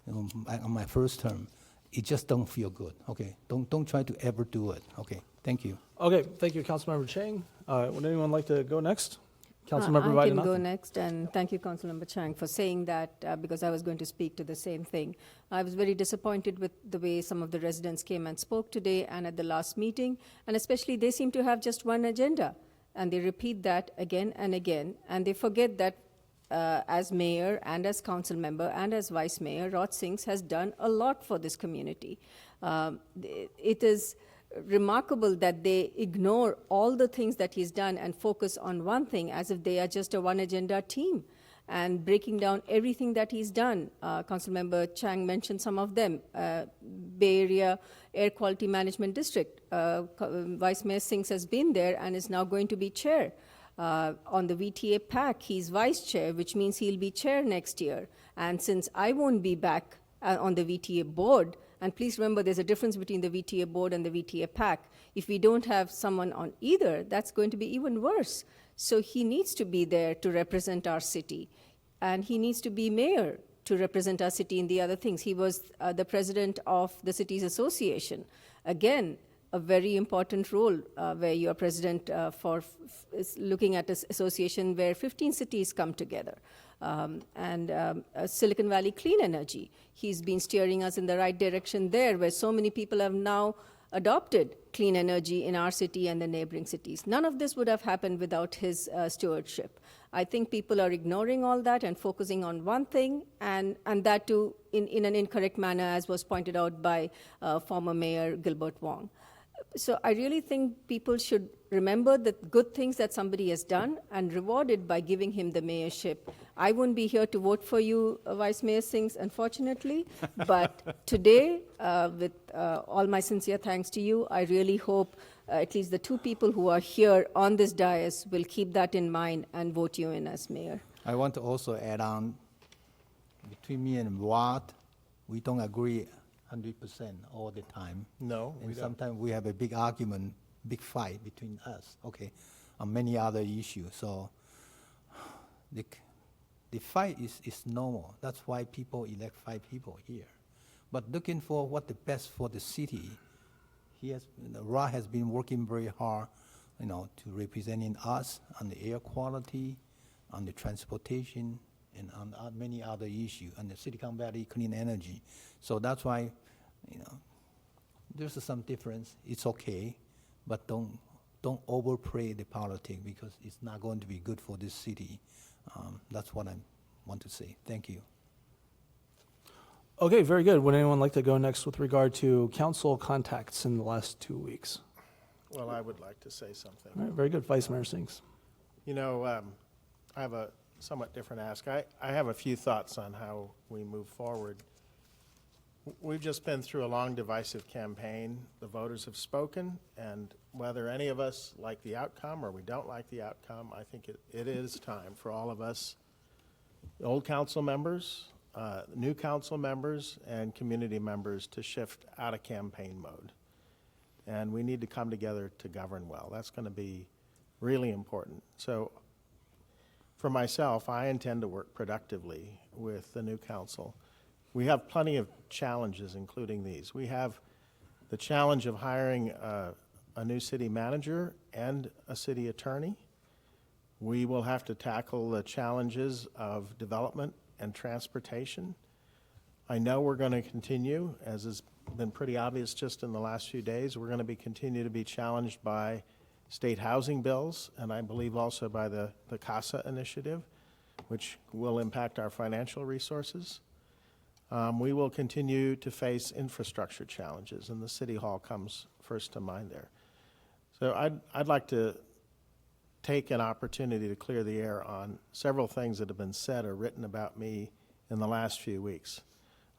on my first term, it just don't feel good. Okay, don't try to ever do it. Okay, thank you. Okay, thank you, Councilmember Chang. Would anyone like to go next? Councilmember I can Vaidyanathan. go next, and thank you, Councilmember Chang, for saying that, because I was going to speak to the same thing. I was very disappointed with the way some of the residents came and spoke today and at the last meeting, and especially they seem to have just one agenda, and they repeat that again and again, and they forget that as mayor and as council member and as vice mayor, Rod Singh has done a lot for this community. It is remarkable that they ignore all the things that he's done and focus on one thing as if they are just a one agenda team, and breaking down everything that he's done. Councilmember Chang mentioned some of them. Bay Area Air Quality Management District, Vice Mayor Singh has been there and is now going to be chair. On the VTA PAC, he's vice chair, which means he'll be chair next year. And since I won't be back on the VTA board, and please remember there's a difference between the VTA board and the VTA PAC. If we don't have someone on either, that's going to be even worse. So he needs to be there to represent our city. And he needs to be mayor to represent our city in the other things. He was the president of the Cities Association. Again, a very important role where you are president for looking at this association where 15 cities come together. Silicon Valley Clean Energy. He's been steering us in the right direction there, where so many people have now adopted clean energy in our city and the neighboring cities. None of this would have happened without his stewardship. I think people are ignoring all that and focusing on one thing, and that too in an incorrect manner, as was pointed out by former Mayor Gilbert Wong. So I really think people should remember the good things that somebody has done and reward it by giving him the mayorship. I wouldn't be here to vote for you, Vice Mayor Singh, unfortunately, but today, with all my sincere thanks to you, I really hope at least the two people who are here on this dais will keep that in mind and vote you in as mayor. I want to also add on, between me and Rod, we don't agree 100% all the time. No, we And don't. sometimes we have a big argument, big fight between us, okay, on many other issues. So the fight is normal. That's why people elect 5 people here. But looking for what the best for the city, Ra has been working very hard, to representing us on the air quality, on the transportation, and on many other issues, and the Silicon Valley clean energy. So that's why, there's some difference. It's okay, but don't overplay the politics because it's not going to be good for this city. That's what I want to say. Thank you. Okay, very good. Would anyone like to go next with regard to council contacts in the last 2 weeks? Well, I would like to say something. All right, very good. Vice Mayor Sings. I have a somewhat different ask. I have a few thoughts on how we move forward. We've just been through a long, divisive campaign. The voters have spoken, and whether any of us like the outcome or we don't like the outcome, I think it is time for all of us, old council members, new council members, and community members to shift out of campaign mode. And we need to come together to govern well. That's going to be really important. So for myself, I intend to work productively with the new council. We have plenty of challenges, including these. We have the challenge of hiring a new city manager and a city attorney. We will have to tackle the challenges of development and transportation. I know we're going to continue, as has been pretty obvious just in the last few days, we're going to continue to be challenged by state housing bills, and I believe also by the CASA initiative, which will impact our financial resources. We will continue to face infrastructure challenges, and the City Hall comes first to mind there. So I'd like to take an opportunity to clear the air on several things that have been said or written about me in the last few weeks.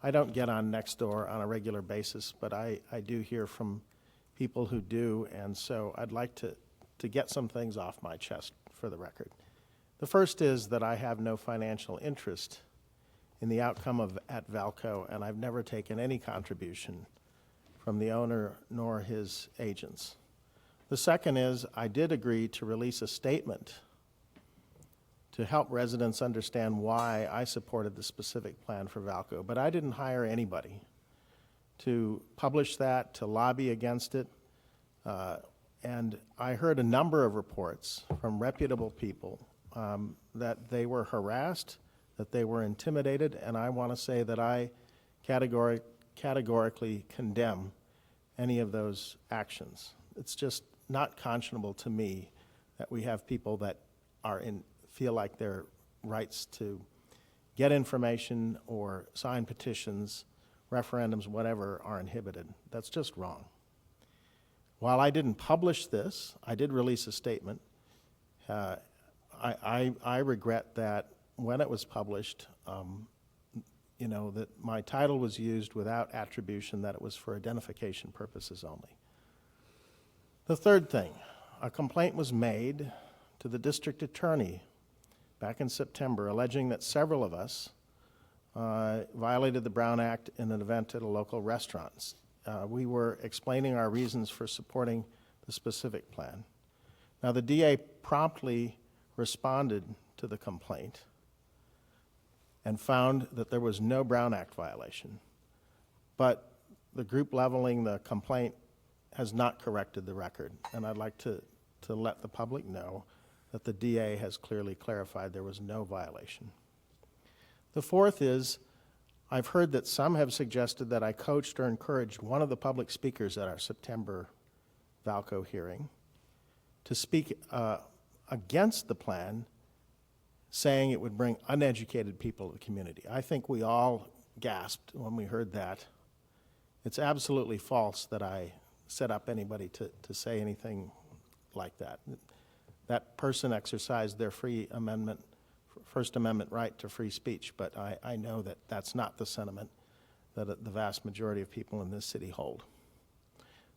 I don't get on Nextdoor on a regular basis, but I do hear from people who do, and so I'd like to get some things off my chest for the record. The first is that I have no financial interest in the outcome at Valco, and I've never taken any contribution from the owner nor his agents. The second is I did agree to release a statement to help residents understand why I supported the specific plan for Valco, but I didn't hire anybody to publish that, to lobby against it. And I heard a number of reports from reputable people that they were harassed, that they were intimidated, and I want to say that I categorically condemn any of those actions. It's just not conscionable to me that we have people that feel like their rights to get information or sign petitions, referendums, whatever, are inhibited. That's just wrong. While I didn't publish this, I did release a statement. I regret that when it was published, that my title was used without attribution, that it was for identification purposes only. The third thing, a complaint was made to the district attorney back in September alleging that several of us violated the Brown Act in an event at a local restaurant. We were explaining our reasons for supporting the specific plan. Now, the DA promptly responded to the complaint and found that there was no Brown Act violation, but the group leveling the complaint has not corrected the record, and I'd like to let the public know that the DA has clearly clarified there was no violation. The fourth is, I've heard that some have suggested that I coached or encouraged one of the public speakers at our September Valco hearing to speak against the plan, saying it would bring uneducated people to the community. I think we all gasped when we heard that. It's absolutely false that I set up anybody to say anything like that. That person exercised their First Amendment right to free speech, but I know that that's not the sentiment that the vast majority of people in this city hold.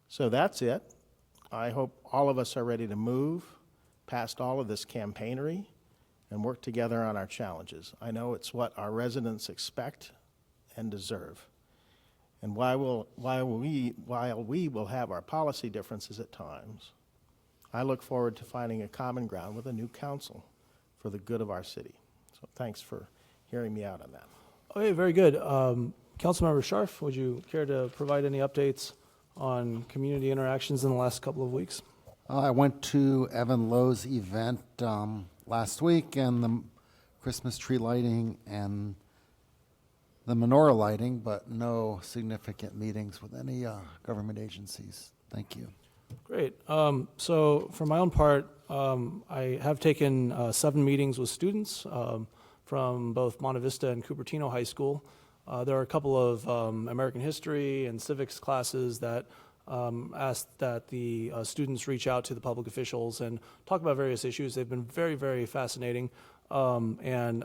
So that's it. I hope all of us are ready to move past all of this campaignery and work together on our challenges. I know it's what our residents expect and deserve. And while we will have our policy differences at times, I look forward to finding a common ground with a new council for the good of our city. So thanks for hearing me out on that. Okay, very good. Councilmember Scharf, would you care to provide any updates on community interactions in the last couple of weeks? I went to Evan Lowe's event last week, and the Christmas tree lighting and the menorah lighting, but no significant meetings with any government agencies. Thank you. Great. So for my own part, I have taken 7 meetings with students from both Monte Vista and Cupertino High School. There are a couple of American history and civics classes that asked that the students reach out to the public officials and talk about various issues. They've been very, very fascinating. And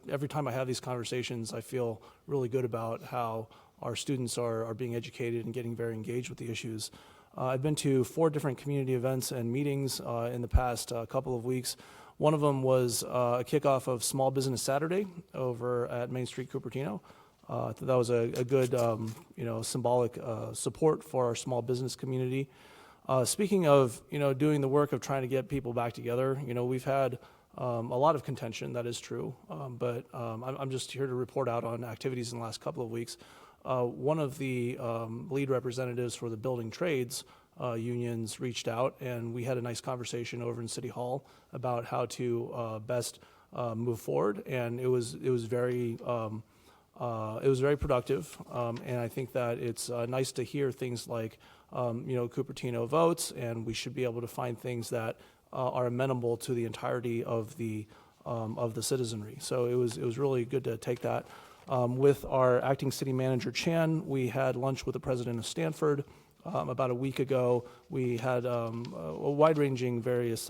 every time I have these conversations, I feel really good about how our students are being educated and getting very engaged with the issues. I've been to 4 different community events and meetings in the past couple of weeks. One of them was a kickoff of Small Business Saturday over at Main Street, Cupertino. I thought that was a good, symbolic support for our small business community. Speaking of, doing the work of trying to get people back together, we've had a lot of contention, that is true, but I'm just here to report out on activities in the last couple of weeks. One of the lead representatives for the building trades unions reached out, and we had a nice conversation over in City Hall about how to best move forward, and it was very productive, and I think that it's nice to hear things like Cupertino votes, and we should be able to find things that are amenable to the entirety of the citizenry. So it was really good to take that. With our acting city manager, Chan, we had lunch with the president of Stanford about a week ago. We had a wide-ranging various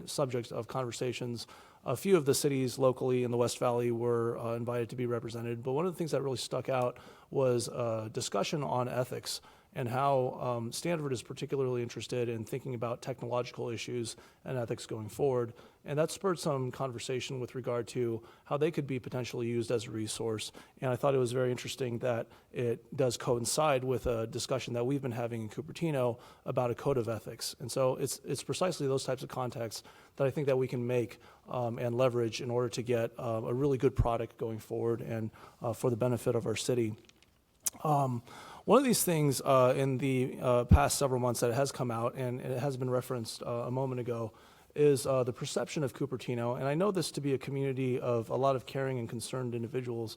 subjects of conversations. A few of the cities locally in the West Valley were invited to be represented, but one of the things that really stuck out was a discussion on ethics and how Stanford is particularly interested in thinking about technological issues and ethics going forward. And that spurred some conversation with regard to how they could be potentially used as a resource. And I thought it was very interesting that it does coincide with a discussion that we've been having in Cupertino about a code of ethics. And so it's precisely those types of contexts that I think that we can make and leverage in order to get a really good product going forward and for the benefit of our city. One of these things in the past several months that has come out, and it has been referenced a moment ago, is the perception of Cupertino. And I know this to be a community of a lot of caring and concerned individuals.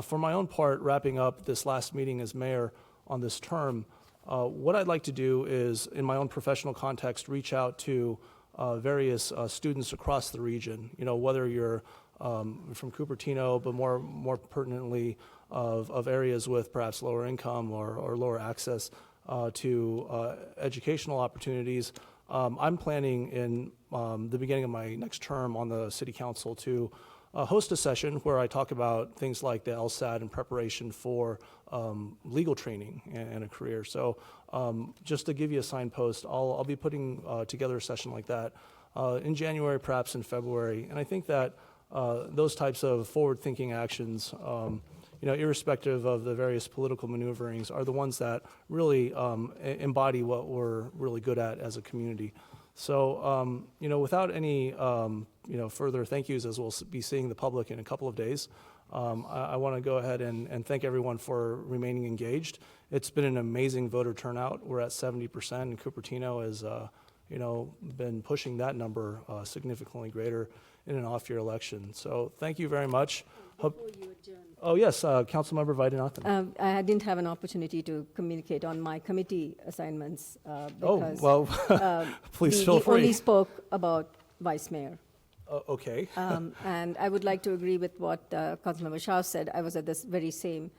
For my own part, wrapping up this last meeting as mayor on this term, what I'd like to do is, in my own professional context, reach out to various students across the region, whether you're from Cupertino, but more pertinently of areas with perhaps lower income or lower access to educational opportunities. I'm planning in the beginning of my next term on the city council to host a session where I talk about things like the LSAT and preparation for legal training and a career. So just to give you a signpost, I'll be putting together a session like that in January, perhaps in February. And I think that those types of forward-thinking actions, irrespective of the various political maneuverings, are the ones that really embody what we're really good at as a community. So, without any, further thank yous, as we'll be seeing the public in a couple of days, I want to go ahead and thank everyone for remaining engaged. It's been an amazing voter turnout. We're at 70%, and Cupertino has, been pushing that number significantly greater in an off-year election. So thank you very much. Before you adjourn. Oh, yes, Councilmember Vaidyanathan. I didn't have an opportunity to communicate on my committee assignments because please feel free. We only spoke about vice mayor. Okay. And I would like to agree with what Councilmember Shah said. I was at this very same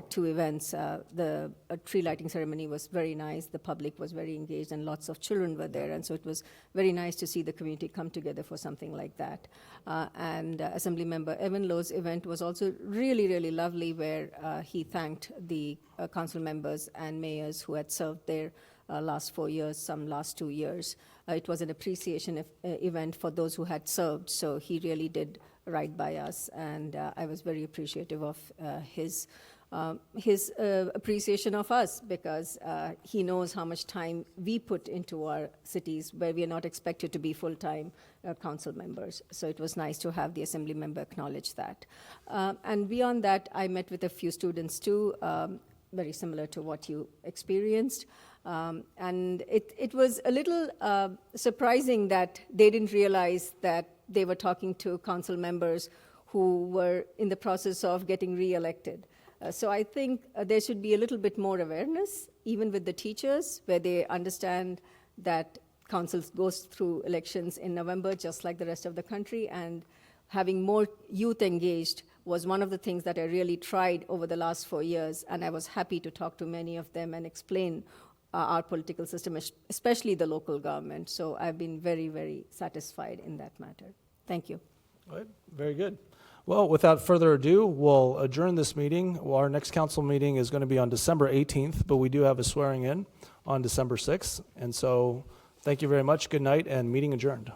two events. The tree lighting ceremony was very nice. The public was very engaged, and lots of children were there. And so it was very nice to see the community come together for something like that. And Assemblymember Erin Love's event was also really, really lovely, where he thanked the council members and mayors who had served there last 4 years, some last 2 years. It was an appreciation event for those who had served, so he really did right by us, and I was very appreciative of his appreciation of us, because he knows how much time we put into our cities where we are not expected to be full-time council members. So it was nice to have the assembly member acknowledge that. And beyond that, I met with a few students too, very similar to what you experienced. And it was a little surprising that they didn't realize that they were talking to council members who were in the process of getting re-elected. So I think there should be a little bit more awareness, even with the teachers, where they understand that council goes through elections in November, just like the rest of the country, and having more youth engaged was one of the things that I really tried over the last 4 years, and I was happy to talk to many of them and explain our political system, especially the local government. So I've been very, very satisfied in that matter. Thank you. All right, very good. Well, without further ado, we'll adjourn this meeting. Well, our next council meeting is going to be on December 18th, but we do have a swearing in on December 6th. And so thank you very much. Good night, and meeting adjourned.